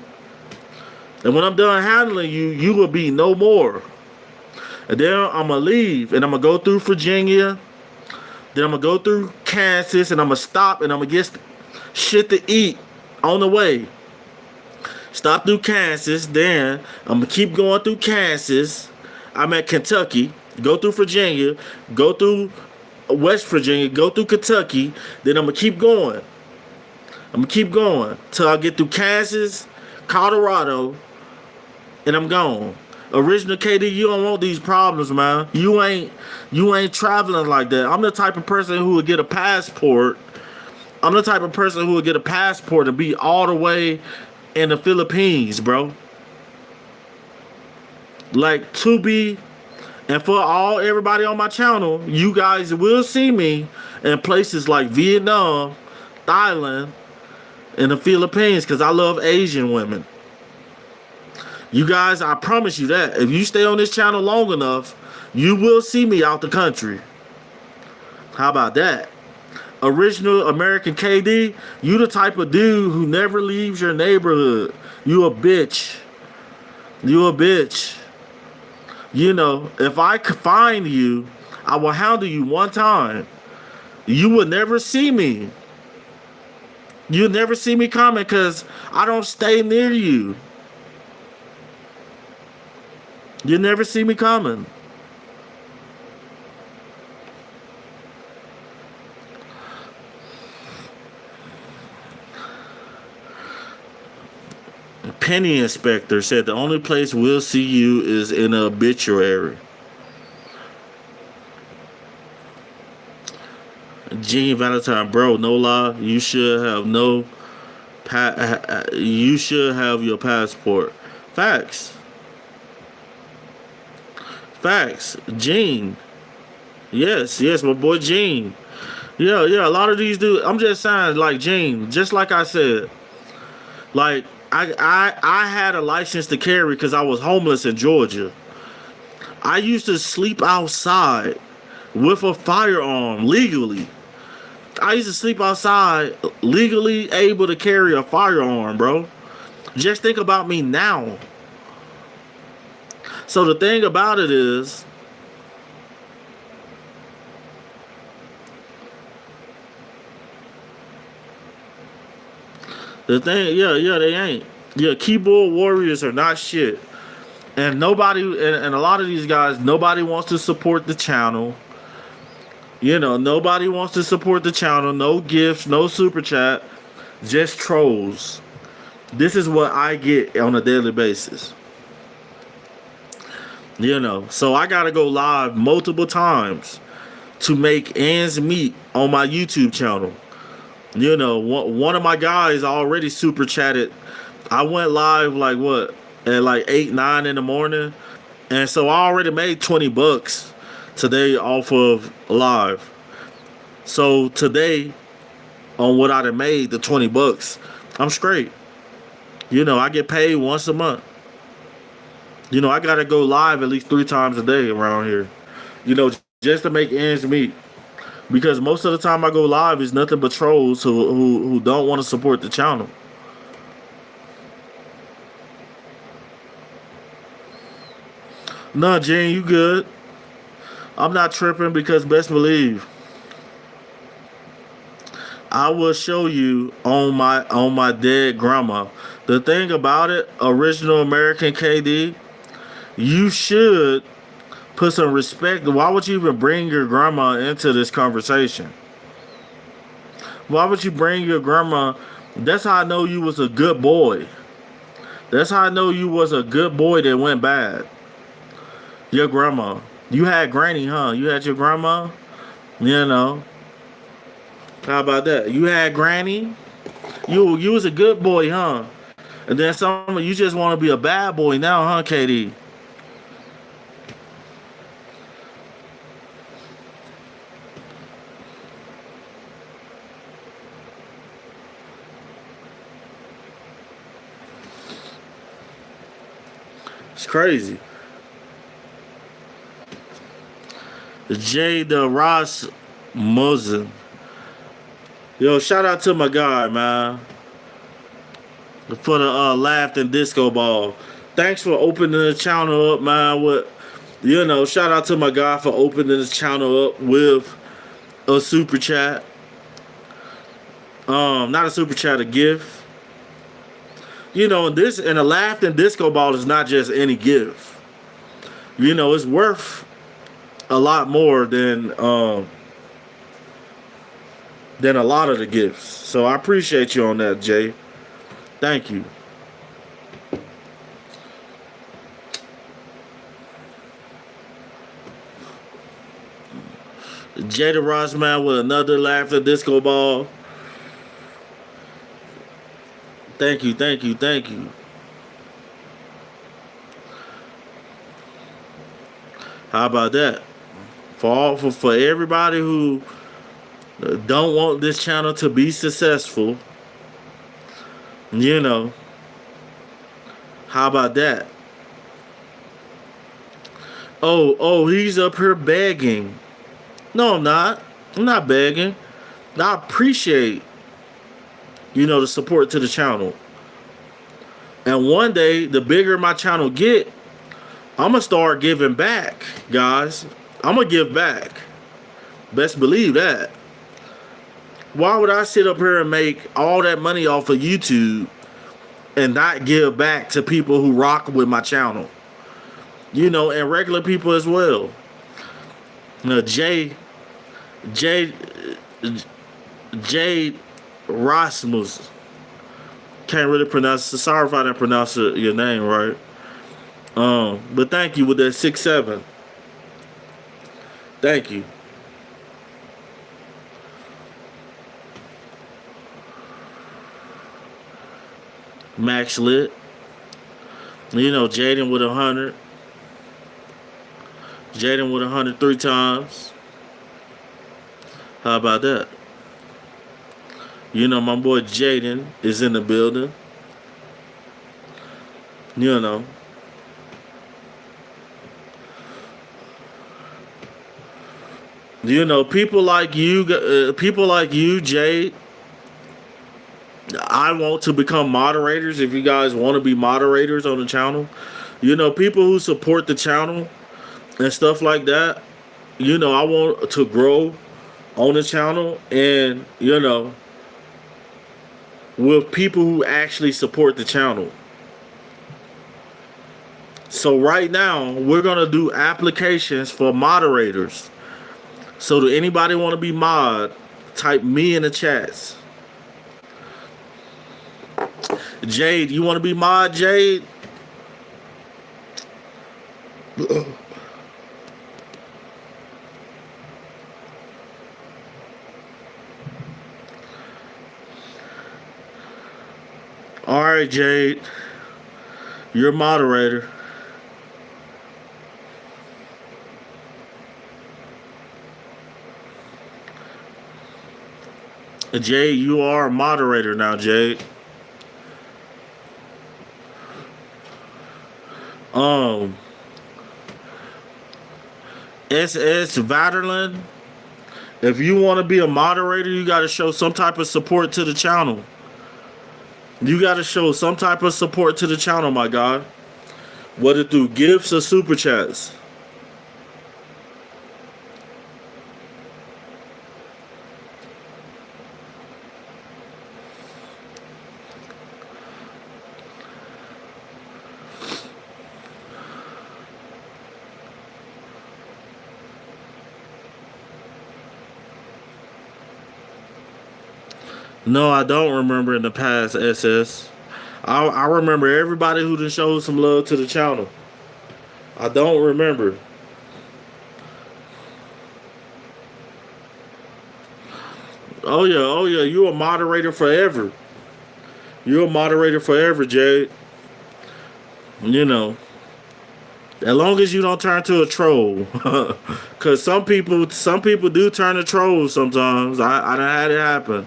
And when I'm done handling you, you will be no more. And then I'm going to leave. And I'm going to go through Virginia. Then I'm gonna go through Kansas and I'm gonna stop and I'm gonna get shit to eat on the way. Stop through Kansas, then I'm gonna keep going through Kansas. I'm at Kentucky, go through Virginia, go through West Virginia, go through Kentucky, then I'm gonna keep going. I'm gonna keep going till I get through Kansas, Colorado, and I'm gone. Original KD, you don't want these problems, man. You ain't traveling like that. I'm the type of person who would get a passport. I'm the type of person who would get a passport and be all the way in the Philippines, bro. Like, to be, and for everybody on my channel, you guys will see me in places like Vietnam, Thailand, and the Philippines, because I love Asian women. You guys, I promise you that. If you stay on this channel long enough, you will see me out the country. How about that? Original American KD, you the type of dude who never leaves your neighborhood. You a bitch. You a bitch. You know, if I could find you, I will handle you one time. You will never see me. You'll never see me coming because I don't stay near you. You never see me coming. Penny Inspector said the only place we'll see you is in an obituary. Gene Valentine, bro, no lie, you should have you should have your passport. Facts. Facts. Gene. Yes, my boy Gene. Yeah, a lot of these dudes, I'm just saying, like Gene, just like I said, like I had a license to carry because I was homeless in Georgia. I used to sleep outside with a firearm legally. I used to sleep outside legally able to carry a firearm, bro. Just think about me now. So the thing about it is, they ain't. Yeah, keyboard warriors are not shit. And nobody, and a lot of these guys, nobody wants to support the channel. You know, nobody wants to support the channel. No gifts, no super chat, just trolls. This is what I get on a daily basis. You know, so I gotta go live multiple times to make ends meet on my YouTube channel. You know, one of my guys already super chatted. I went live like what, at like 8, 9 in the morning, and so I already made $20 today off of live. So today, on what I done made, the $20, I'm straight. You know, I get paid once a month. You know, I gotta go live at least 3 times a day around here. You know, just to make ends meet. Because most of the time I go live is nothing but trolls who don't want to support the channel. Nah, Gene, you good. I'm not tripping because best believe I will show you on my dead grandma. The thing about it, Original American KD, you should put some respect. Why would you even bring your grandma into this conversation? Why would you bring your grandma? That's how I know you was a good boy. That's how I know you was a good boy that went bad. Your grandma. You had granny, huh? You had your grandma? You know. How about that? You had granny? You was a good boy, huh? And then you just want to be a bad boy now, huh, KD? It's crazy. Jada Ross Muzzin. Yo, shout out to my guy, man. For the laughing disco ball. Thanks for opening the channel up, man. You know, shout out to my guy for opening this channel up with a super chat. Not a super chat, a gift. You know, this and a Laughing Disco Ball is not just any gift. You know, it's worth a lot more than a lot of the gifts. So I appreciate you on that, Jay. Thank you. Jada Rossman with another Laughing Disco Ball. Thank you, thank you, thank you. How about that? For everybody who don't want this channel to be successful, you know, how about that? Oh, he's up here begging. No, I'm not. I'm not begging. I appreciate, the support to the channel. And one day, the bigger my channel get, I'm going to start giving back, guys. I'm going to give back. Best believe that. Why would I sit up here and make all that money off of YouTube and not give back to people who rock with my channel? And regular people as well. Jade Rasmus. Can't really pronounce it. Sorry if I didn't pronounce your name right. But thank you with that 6-7. Thank you. Max Lit. Jaden with 100. Jaden with 103 times. How about that? My boy Jaden is in the building. People like you, Jade. I want to become moderators. If you guys want to be moderators on the channel, people who support the channel and stuff like that. I want to grow on the channel, and with people who actually support the channel. So right now, we're going to do applications for moderators. So do anybody want to be mod? Type me in the chats. Jade, you want to be mod, Jade? All right, Jade. You're a moderator. Jade, you are a moderator now, Jade. SS Vaterland, if you want to be a moderator, you got to show some type of support to the channel. You got to show some type of support to the channel, my guy. Whether through gifts or super chats. No, I don't remember in the past, SS. I remember everybody who done showed some love to the channel. I don't remember. Oh yeah, you're a moderator forever. You're a moderator forever, Jade. As long as you don't turn to a troll. Cause some people do turn to trolls sometimes. I done had it happen.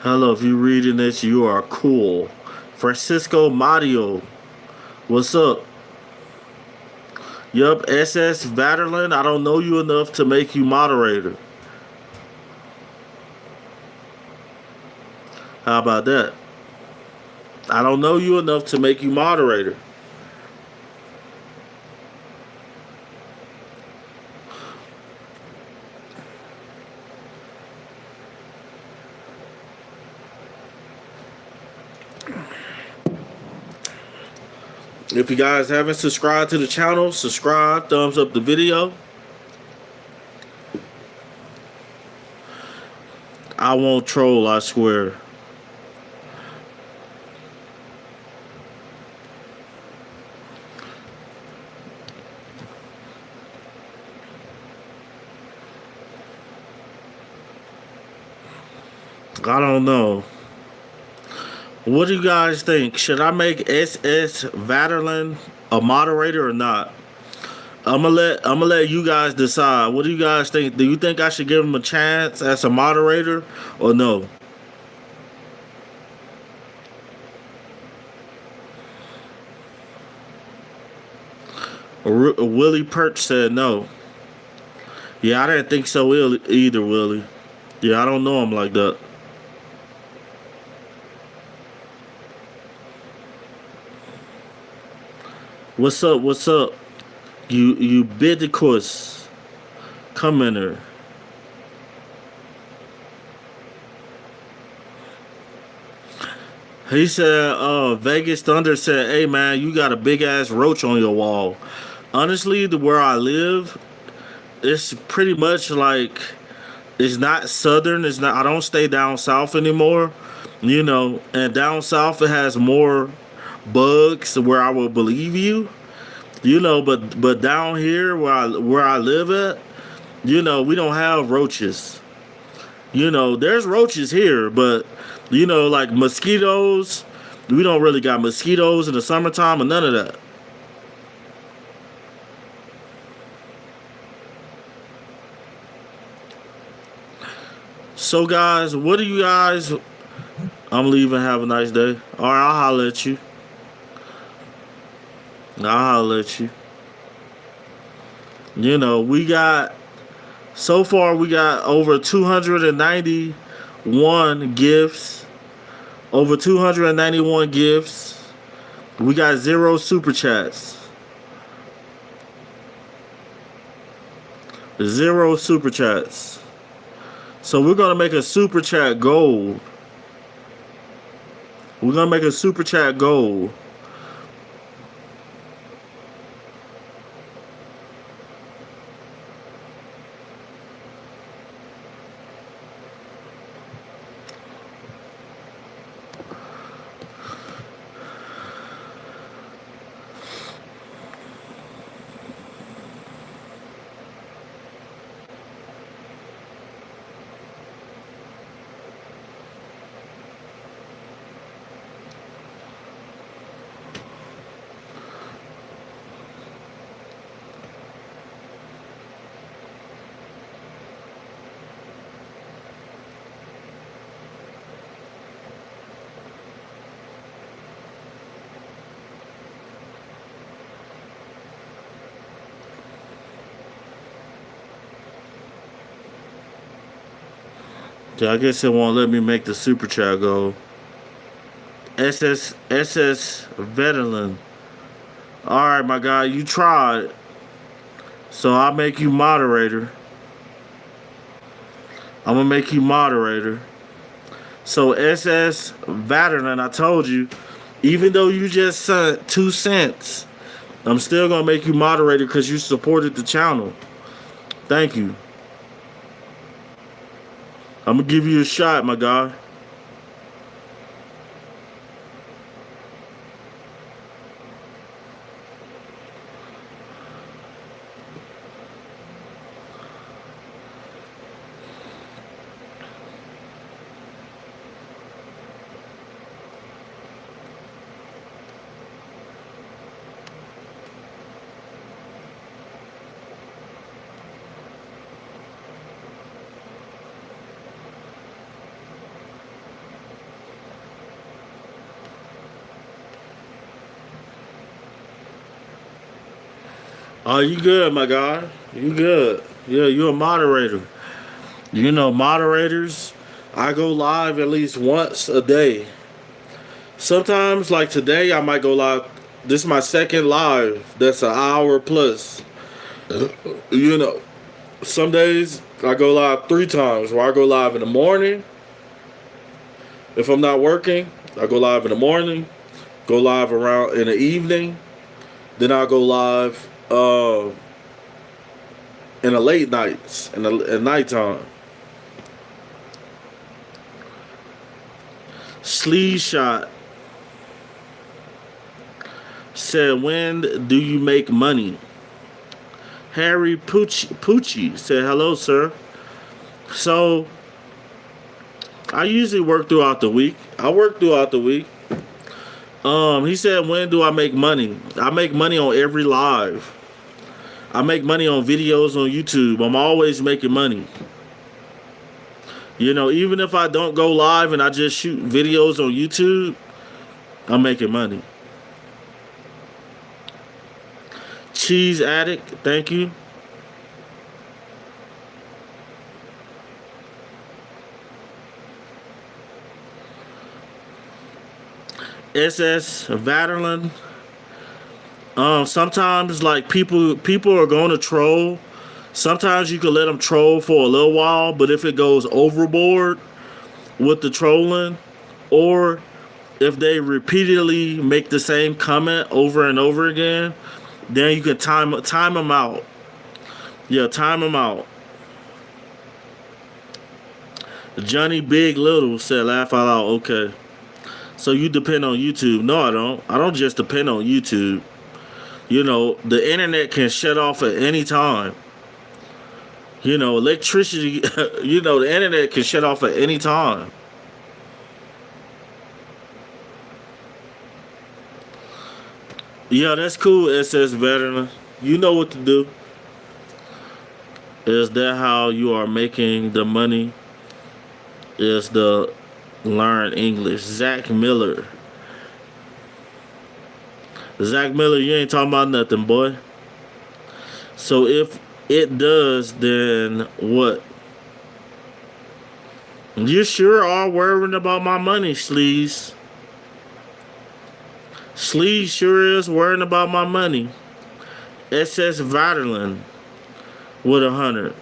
Hello, if you're reading this, you are cool. Francisco Mario, what's up? Yup, SS Vaterland, I don't know you enough to make you moderator. How about that? I don't know you enough to make you moderator. If you guys haven't subscribed to the channel, subscribe, thumbs up the video. I won't troll, I swear. I don't know. What do you guys think? Should I make SS Vaterland a moderator or not? I'm gonna let you guys decide. What do you guys think? Do you think I should give him a chance as a moderator or no? Willie Perch said no. Yeah, I didn't think so either, Willie. Yeah, I don't know him like that. What's up? What's up? You Bidicus. Come in there. He said, Vegas Thunder said, hey man, you got a big ass roach on your wall. Honestly, the where I live, it's pretty much like it's not southern. It's not. I don't stay down south anymore, you know. And down south, it has more bugs. Where I will believe you, you know. But down here, where I live at, you know, we don't have roaches. You know, there's roaches here, but you know, like mosquitoes, we don't really got mosquitoes in the summertime or none of that. So guys, what do you guys? I'm leaving. Have a nice day. All right, I'll holler at you. I'll holler at you. You know, we got so far we got over 291 gifts. Over 291 gifts. We got 0 super chats. 0 super chats. So we're gonna make a super chat gold. We're gonna make a super chat gold. Yeah, I guess it won't let me make the super chat go. SS Veteran. Alright, my guy, you tried. So I'll make you moderator. I'm gonna make you moderator. So SS Veteran, I told you, even though you just sent 2 cents, I'm still gonna make you moderator because you supported the channel. Thank you. I'm gonna give you a shot, my guy. Oh, you good, my guy? You good? Yeah, you a moderator. You know, moderators. I go live at least once a day. Sometimes, like today, I might go live. This is my second live. That's an hour plus. You know, some days I go live 3 times. Where I go live in the morning. If I'm not working, I go live in the morning. Go live around in the evening. Then I'll go live in the late nights, at nighttime. Sleeve Shot said, when do you make money? Harry Pucci said, hello, sir. So, I usually work throughout the week. I work throughout the week. He said, when do I make money? I make money on every live. I make money on videos on YouTube. I'm always making money. You know, even if I don't go live and I just shoot videos on YouTube, I'm making money. Cheese Addict, thank you. SS Vaterland. Sometimes like people are going to troll. Sometimes you can let them troll for a little while, but if it goes overboard with the trolling, or if they repeatedly make the same comment over and over again, then you can time them out. Yeah, time them out. Johnny Big Little said, laugh out loud. Okay. So you depend on YouTube. No, I don't. I don't just depend on YouTube. You know, the internet can shut off at any time. You know, electricity, you know, the internet can shut off at any time. Yeah, that's cool, SS Veteran. You know what to do. Is that how you are making the money? Is the learn English. Zach Miller. Zach Miller, you ain't talking about nothing, boy. So if it does, then what? You sure are worrying about my money, Sleaze. Sleaze sure is worrying about my money. SS Vaterland with 100.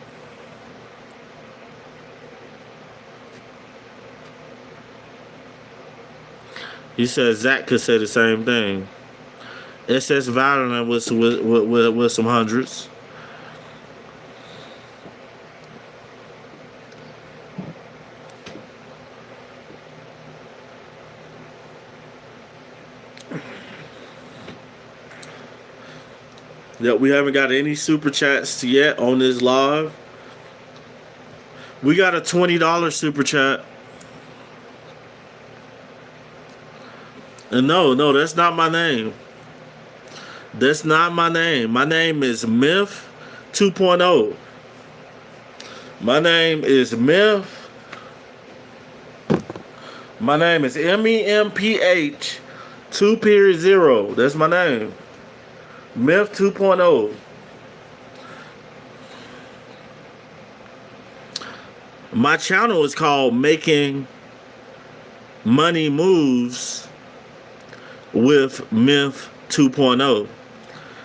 He said Zach could say the same thing. SS Vaterland with some hundreds. Yep, we haven't got any super chats yet on this live. We got a $20 super chat. And no, that's not my name. That's not my name. My name is Myth 2.0. My name is Myth. My name is MEMPH 2.0. That's my name. Myth 2.0. My channel is called Making Money Moves with Myth 2.0.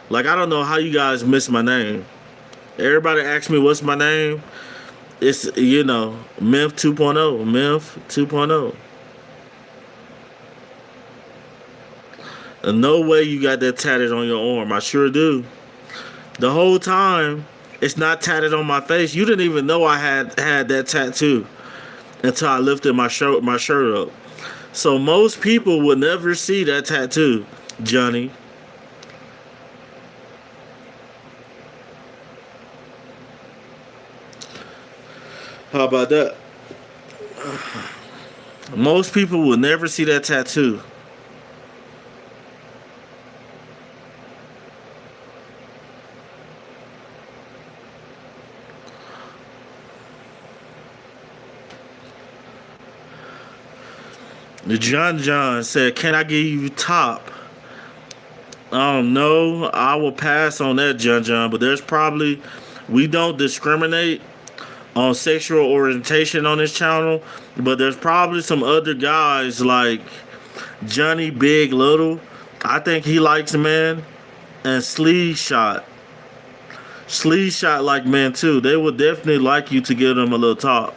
Like, I don't know how you guys miss my name. Everybody asks me what's my name. It's, you know, Myth 2.0. Myth 2.0. And no way you got that tatted on your arm. I sure do. The whole time, it's not tatted on my face. You didn't even know I had that tattoo until I lifted my shirt up. So most people would never see that tattoo, Johnny. How about that? Most people will never see that tattoo. John said, can I give you top I don't know. I will pass on that, John. But there's probably, we don't discriminate on sexual orientation on this channel. But there's probably some other guys like Johnny Big Little. I think he likes men. And Sleeve Shot. Sleeve Shot like men too. They would definitely like you to give them a little talk.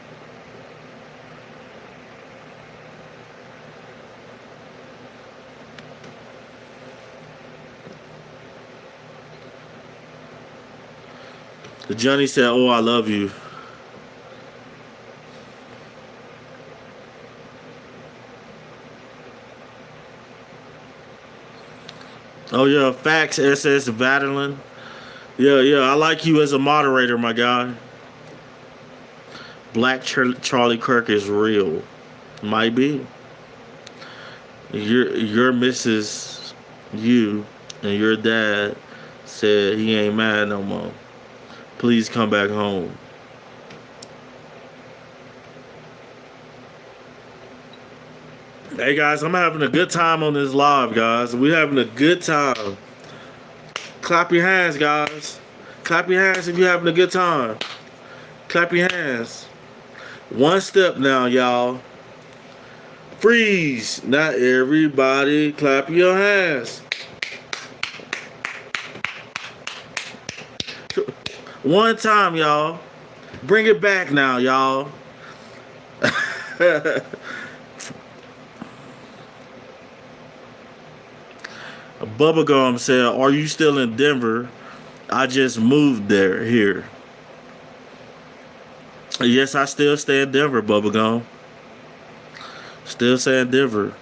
Johnny said, "Oh, I love you." Oh yeah, facts. SS Vadeline. Yeah. I like you as a moderator, my guy. Black Charlie Kirk is real. Might be. Your Mrs. You and your dad said he ain't mad no more. Please come back home. Hey guys, I'm having a good time on this live, guys. We're having a good time. Clap your hands, guys. Clap your hands if you're having a good time. Clap your hands. One step now, y'all. Freeze. Not everybody clap your hands. One time, y'all. Bring it back now, y'all. Bubblegum said, "Are you still in Denver? I just moved here." Yes, I still stay in Denver, Bubblegum. Still stay in Denver.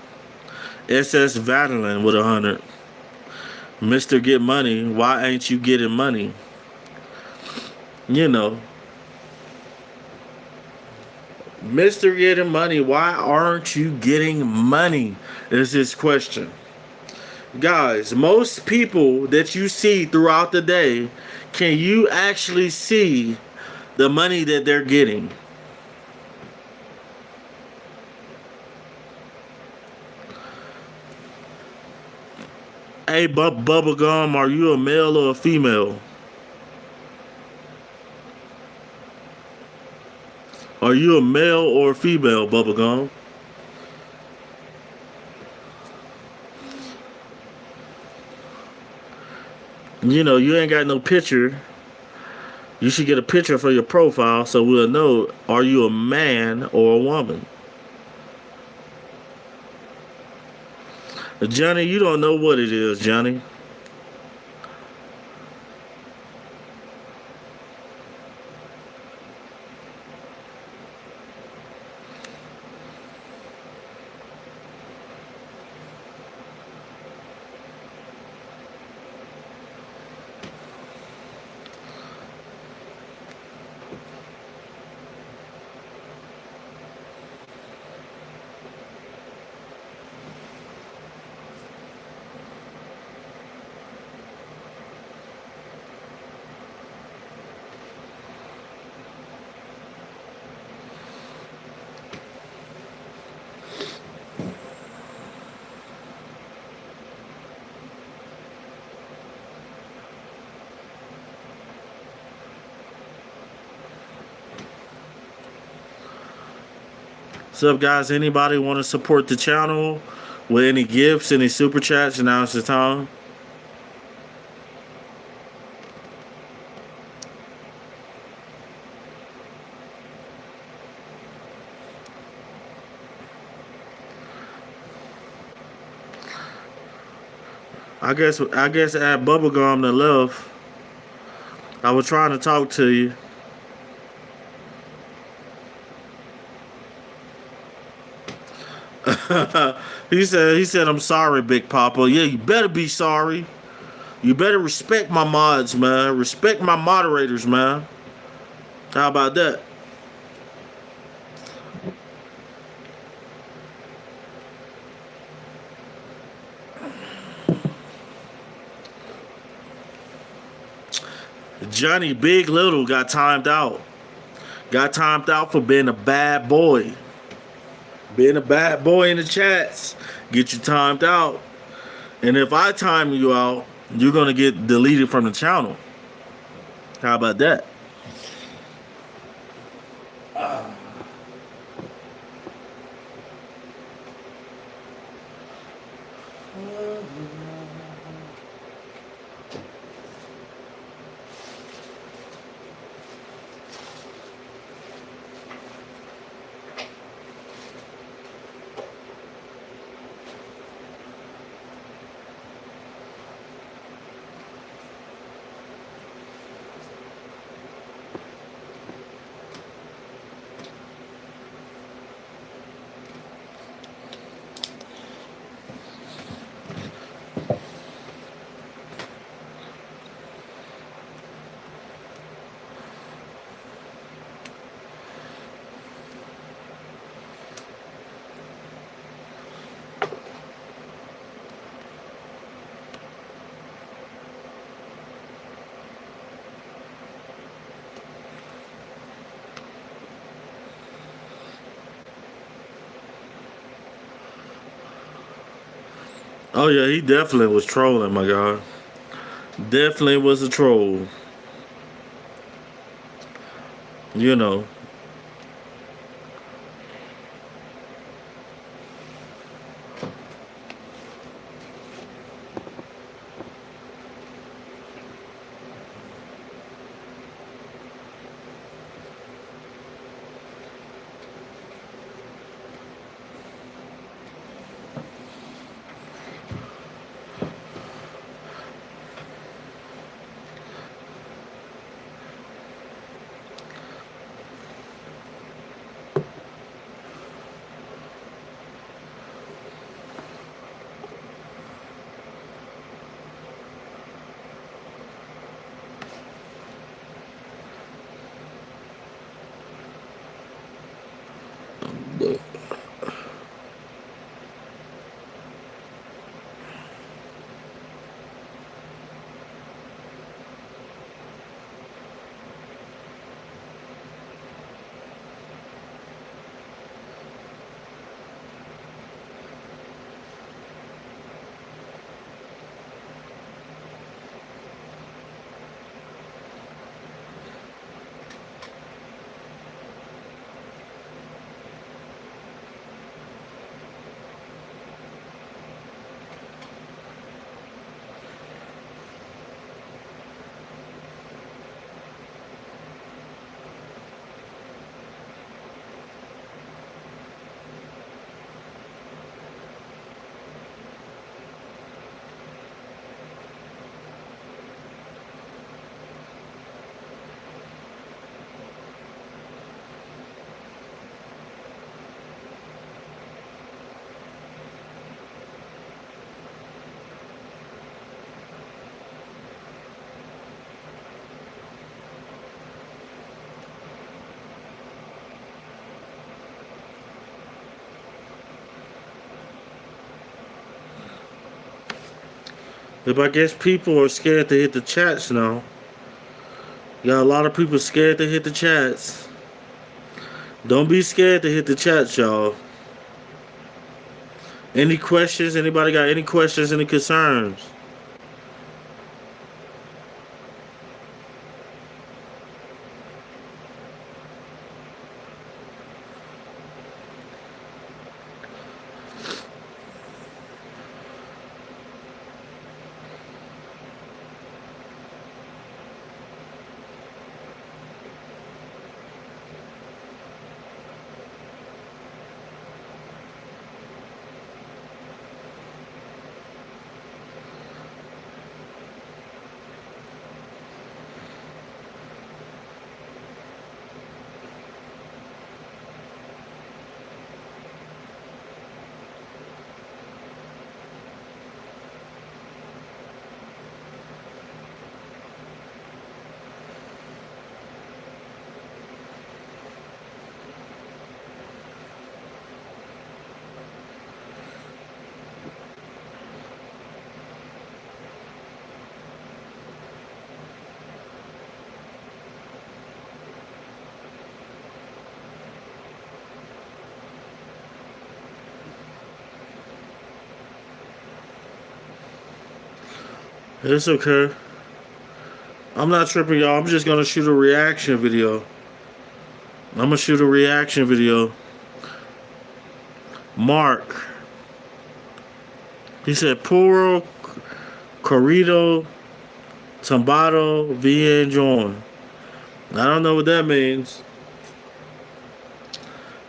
SS Vadeline with 100. Mr. Get Money, why ain't you getting money? You know. Mr. Getting Money, why aren't you getting money? Is his question. Guys, most people that you see throughout the day, can you actually see the money that they're getting? Hey, Bubblegum, are you a male or a female? Are you a male or a female, Bubblegum? You know, you ain't got no picture. You should get a picture for your profile so we'll know, are you a man or a woman? Johnny, you don't know what it is, Johnny. What's up, guys? Anybody want to support the channel with any gifts, any super chats? Now's the time. I guess at Bubblegum to love. I was trying to talk to you. he said I'm sorry, Big Papa. Yeah, you better be sorry. You better respect my mods, man. Respect my moderators, man. How about that? Johnny Big Little got timed out. Got timed out for being a bad boy. Being a bad boy in the chats. Get you timed out. And if I time you out, you're gonna get deleted from the channel. How about that? Oh yeah, he definitely was trolling, my God. Definitely was a troll. You know. If I guess people are scared to hit the chats now. Got a lot of people scared to hit the chats. Don't be scared to hit the chats, y'all. Any questions? Anybody got any questions, any concerns? It's okay. I'm not tripping, y'all. I'm just gonna shoot a reaction video. I'm gonna shoot a reaction video. Mark. He said Puro Corrido Tumbado Bien Join. I don't know what that means.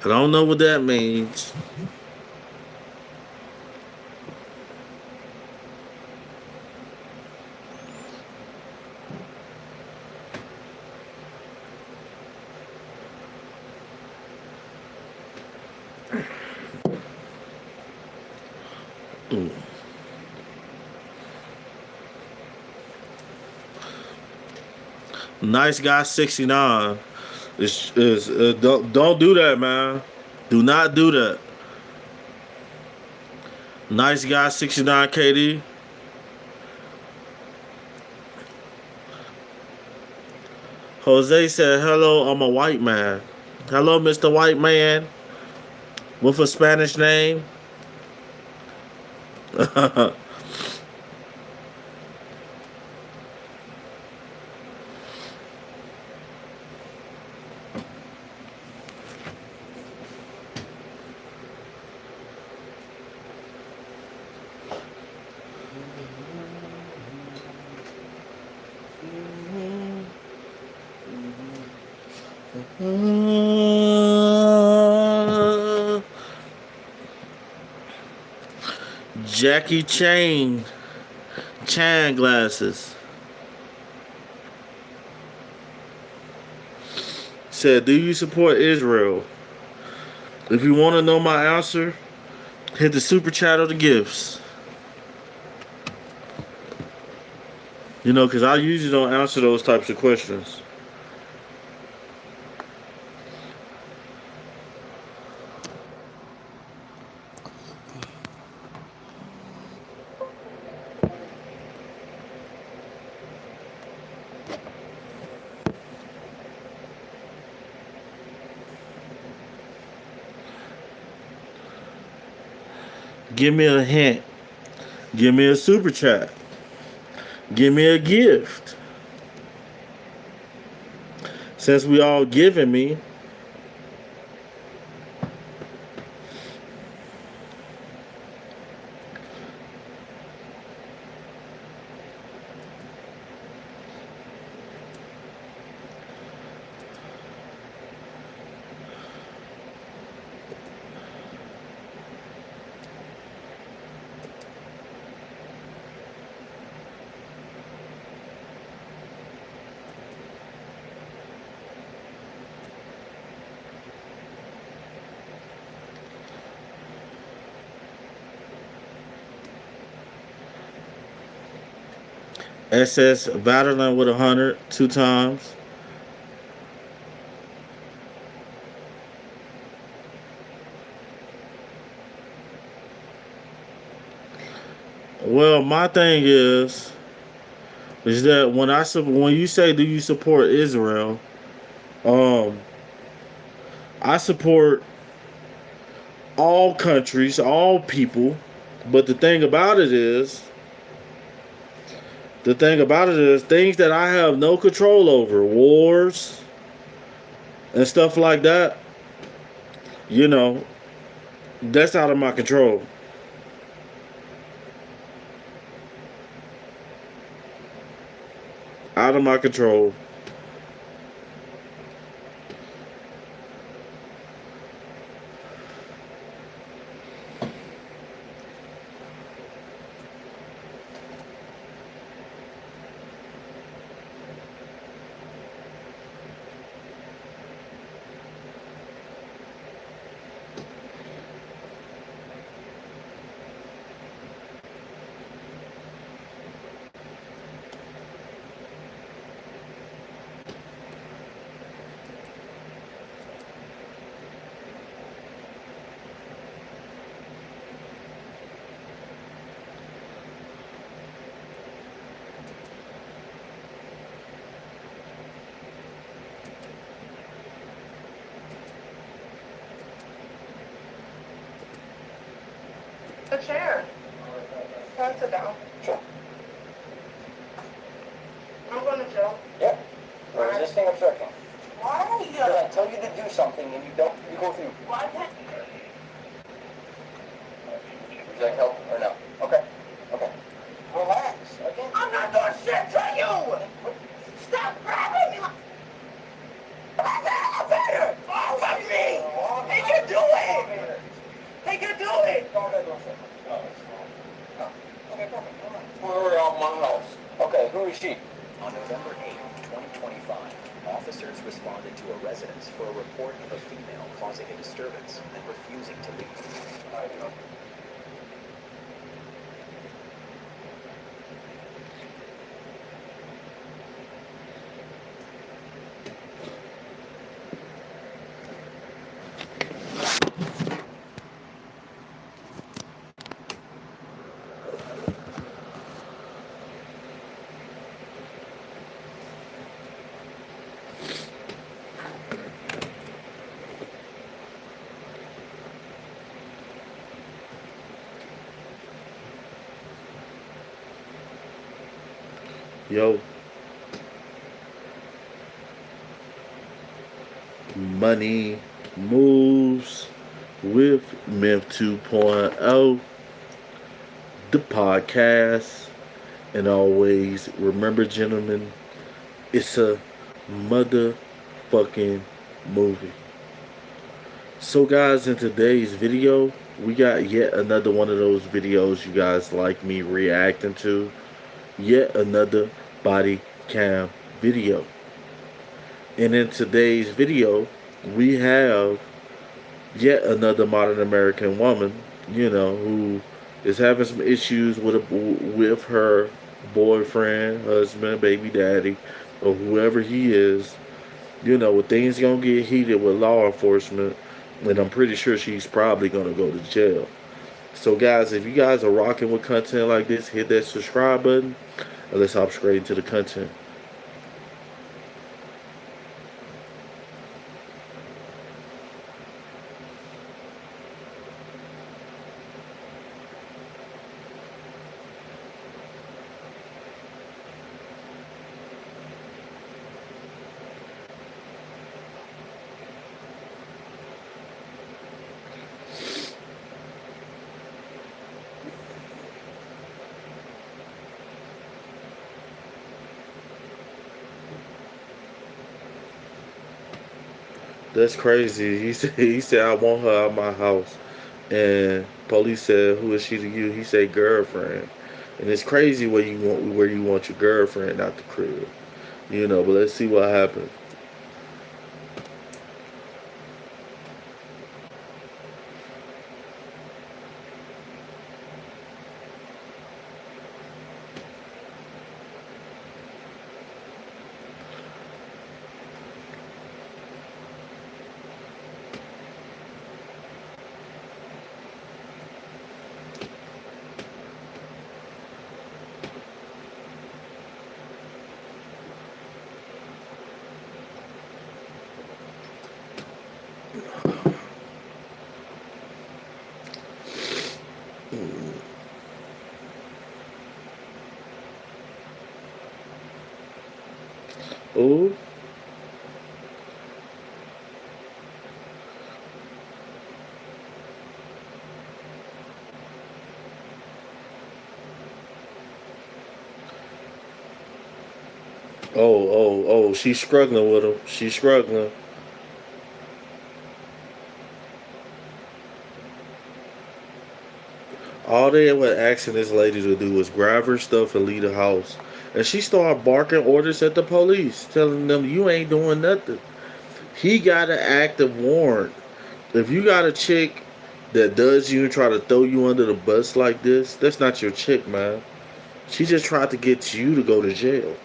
I don't know what that means. Ooh. Nice guy 69 is don't do that, man. Do not do that. Nice guy 69 KD. Jose said, "Hello, I'm a white man." Hello, Mr. White Man with a Spanish name. Jackie Chan glasses. Said, "Do you support Israel?" If you want to know my answer, hit the super chat or the gifts. You know, because I usually don't answer those types of questions. Give me a hint. Give me a super chat. Give me a gift. Since we all giving me, SS Vaterland with 100 2 times. Well, my thing is that when you say, do you support Israel? I support all countries, all people, but the thing about it is things that I have no control over, wars and stuff like that, you know, that's out of my control. Out of my control. A chair. Pass it down. I'm going to jail. Yep. For resisting obstruction. Why? Because I tell you to do something and you don't, you go through. Why can't Would you like help or no? Okay. Okay. Relax. Okay. I'm not doing shit to you! Stop grabbing me! Like the elevator! Off of me! He can do it! He can do it! Okay, perfect. We're out my house. Okay, who is she? On November 8, 2025, officers responded to a residence for a report of a female causing a disturbance and refusing to leave. Yo, money moves with Myth 2.0, the podcast. And always remember, gentlemen, it's a motherfucking movie. So, guys, in today's video, we got yet another one of those videos you guys like me reacting to. Yet another body cam video. And in today's video, we have yet another modern American woman, who is having some issues with her boyfriend, husband, baby daddy, or whoever he is. Things gonna get heated with law enforcement, and I'm pretty sure she's probably gonna go to jail. So, guys, if you guys are rocking with content like this, hit that subscribe button, and let's hop straight into the content. That's crazy. He said I want her out my house, and police said, "Who is she to you?" He said, "Girlfriend." And it's crazy where you want your girlfriend out the crib, But let's see what happens. Oh, oh! She's struggling with him. She's struggling. All they were asking this lady to do was grab her stuff and leave the house. And she started barking orders at the police, telling them, "You ain't doing nothing." He got an active warrant. If you got a chick that does you and try to throw you under the bus like this, that's not your chick, man. She just tried to get you to go to jail.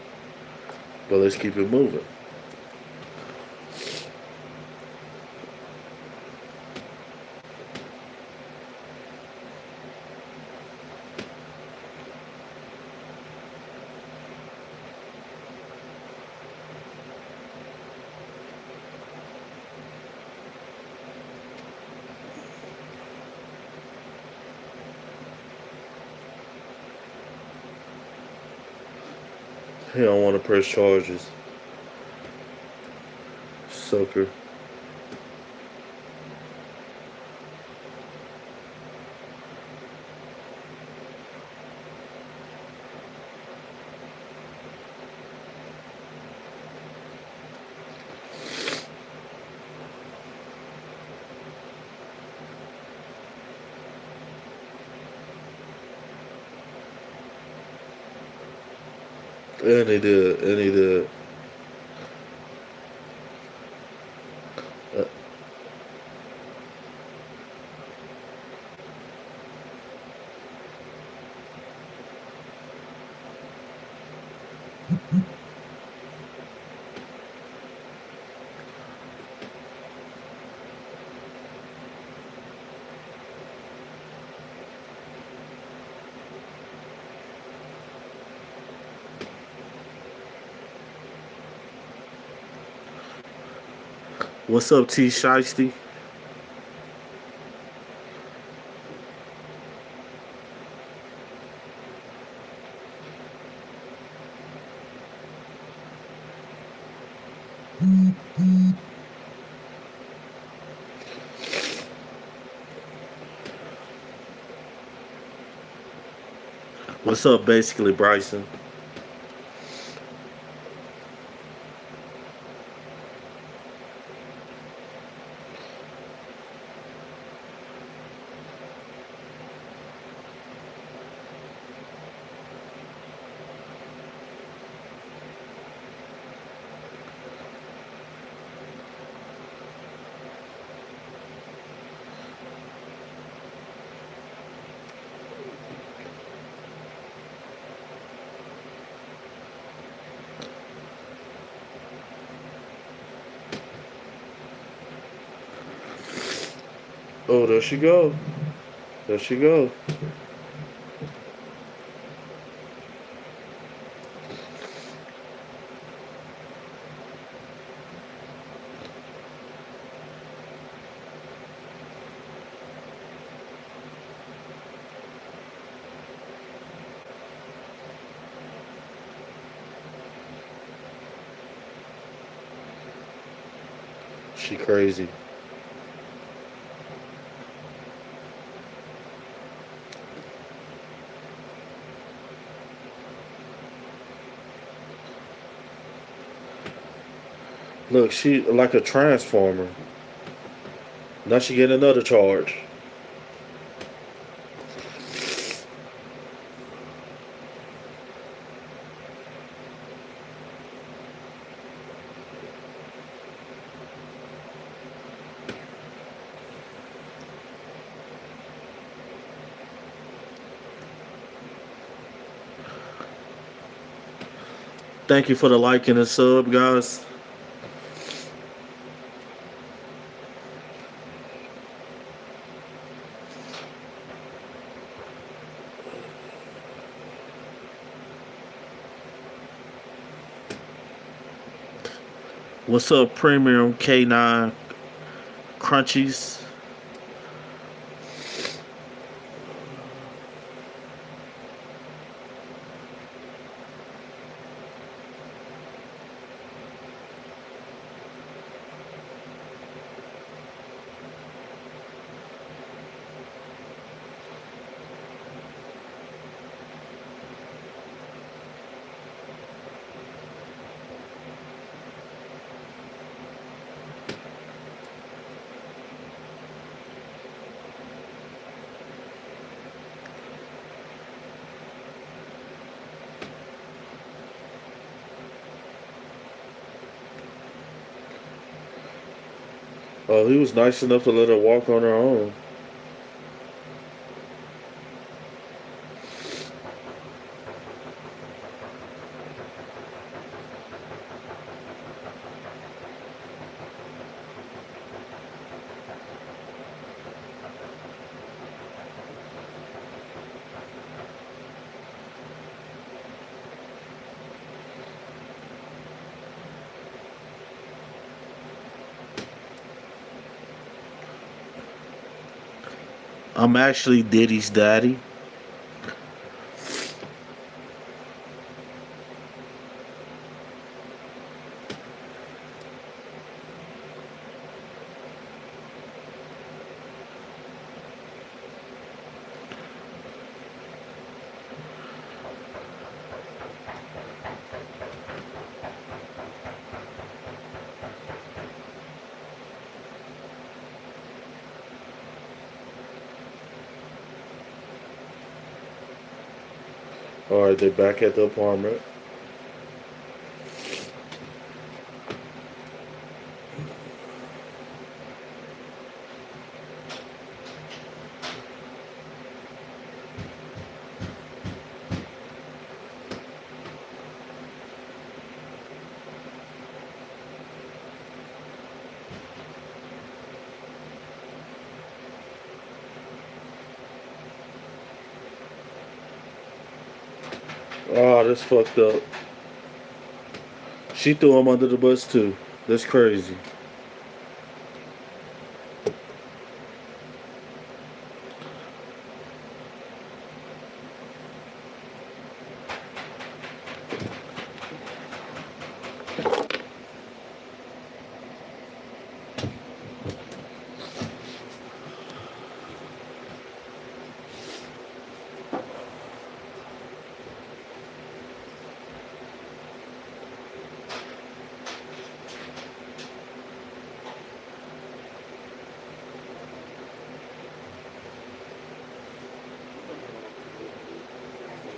But let's keep it moving. He don't want to press charges. Sucker. And he did. And he did. Uh, What's up, T Shiesty? What's up, basically, Bryson? Oh, there she go. There she go. She crazy. Look, she like a transformer. Now she getting another charge. Thank you for the like and the sub, guys. What's up, Premium K9 Crunchies? Oh, he was nice enough to let her walk on her own. I'm actually Diddy's daddy. All right, they back at the apartment. Oh, that's fucked up. She threw him under the bus too. That's crazy.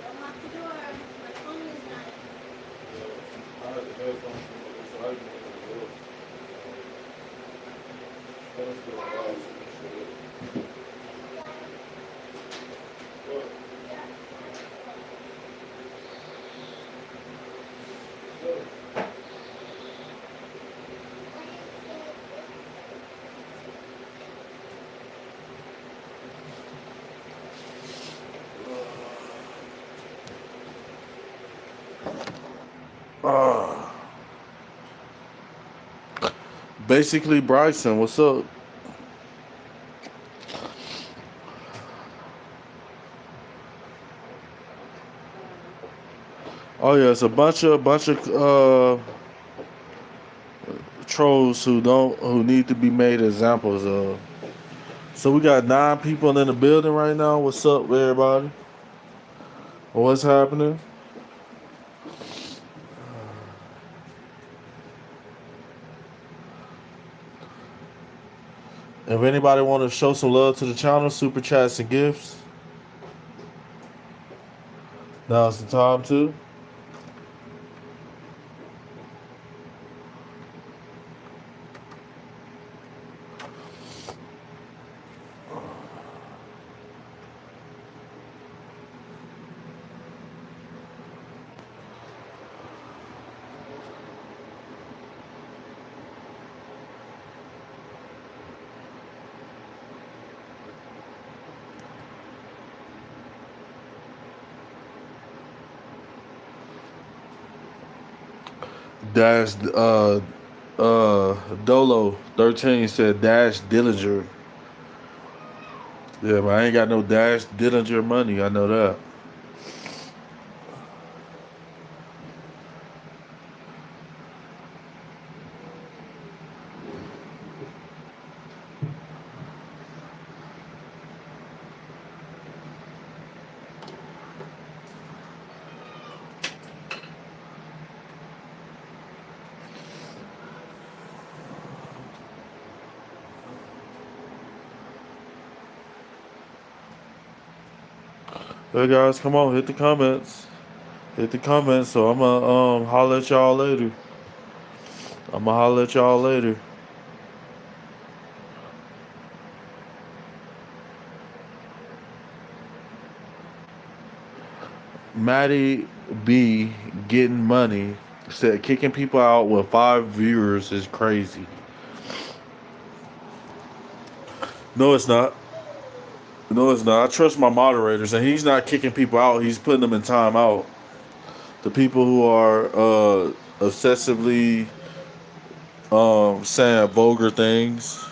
Unlock the door. My phone is not. Ah. Basically, Bryson, what's up? Oh yeah, it's a bunch of trolls who need to be made examples of. So we got 9 people in the building right now. What's up, everybody? What's happening? If anybody want to show some love to the channel, super chats and gifts. Now's the time too. Dash Dolo 13 said Dash Dillinger. Yeah, man, I ain't got no Dash Dillinger money. I know that. Hey guys, come on, hit the comments. Hit the comments. So I'ma holler at y'all later. I'ma holler at y'all later. Maddie B getting money said kicking people out with 5 viewers is crazy. No, it's not. No, it's not. I trust my moderators, and he's not kicking people out. He's putting them in timeout. The people who are obsessively saying vulgar things.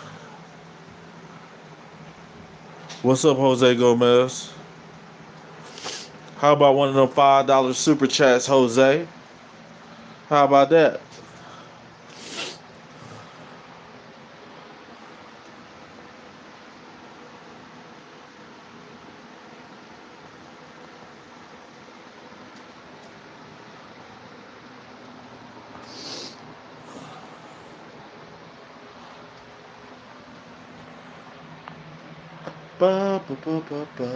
What's up, Jose Gomez? How about one of them $5 super chats, Jose? How about that? Ba, ba, ba, ba, ba.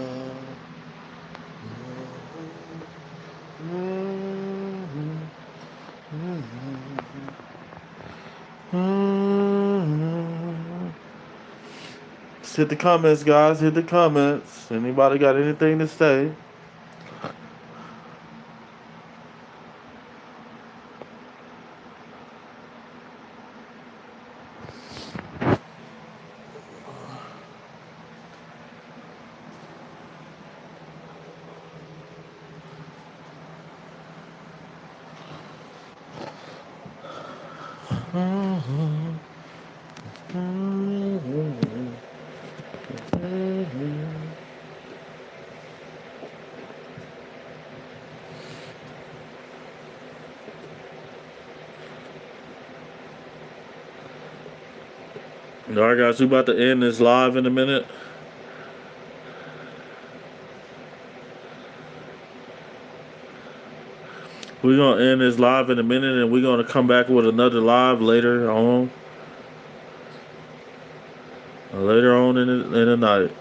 Just hit the comments, guys. Hit the comments. Anybody got anything to say? Alright, guys, we about to end this live in a minute. We're gonna end this live in a minute, and we're gonna come back with another live later on. Later on in the night.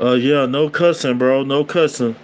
So yeah, no cussing, bro. No cussing.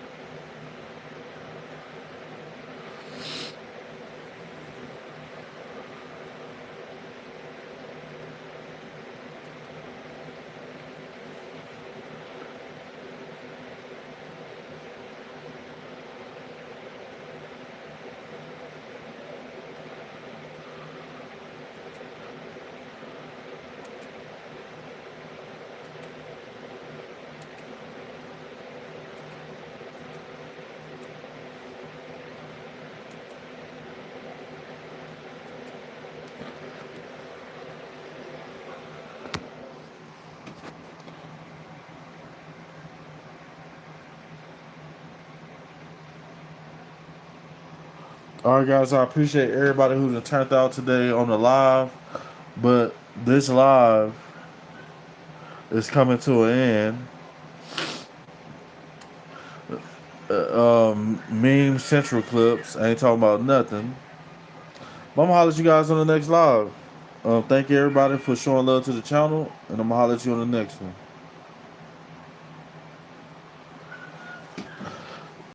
All right, guys, I appreciate everybody who turned out today on the live, but this live is coming to an end. Meme Central Clips. I ain't talking about nothing. But I'm gonna holler at you guys on the next live. Thank you, everybody, for showing love to the channel, and I'm gonna holler at you on the next one.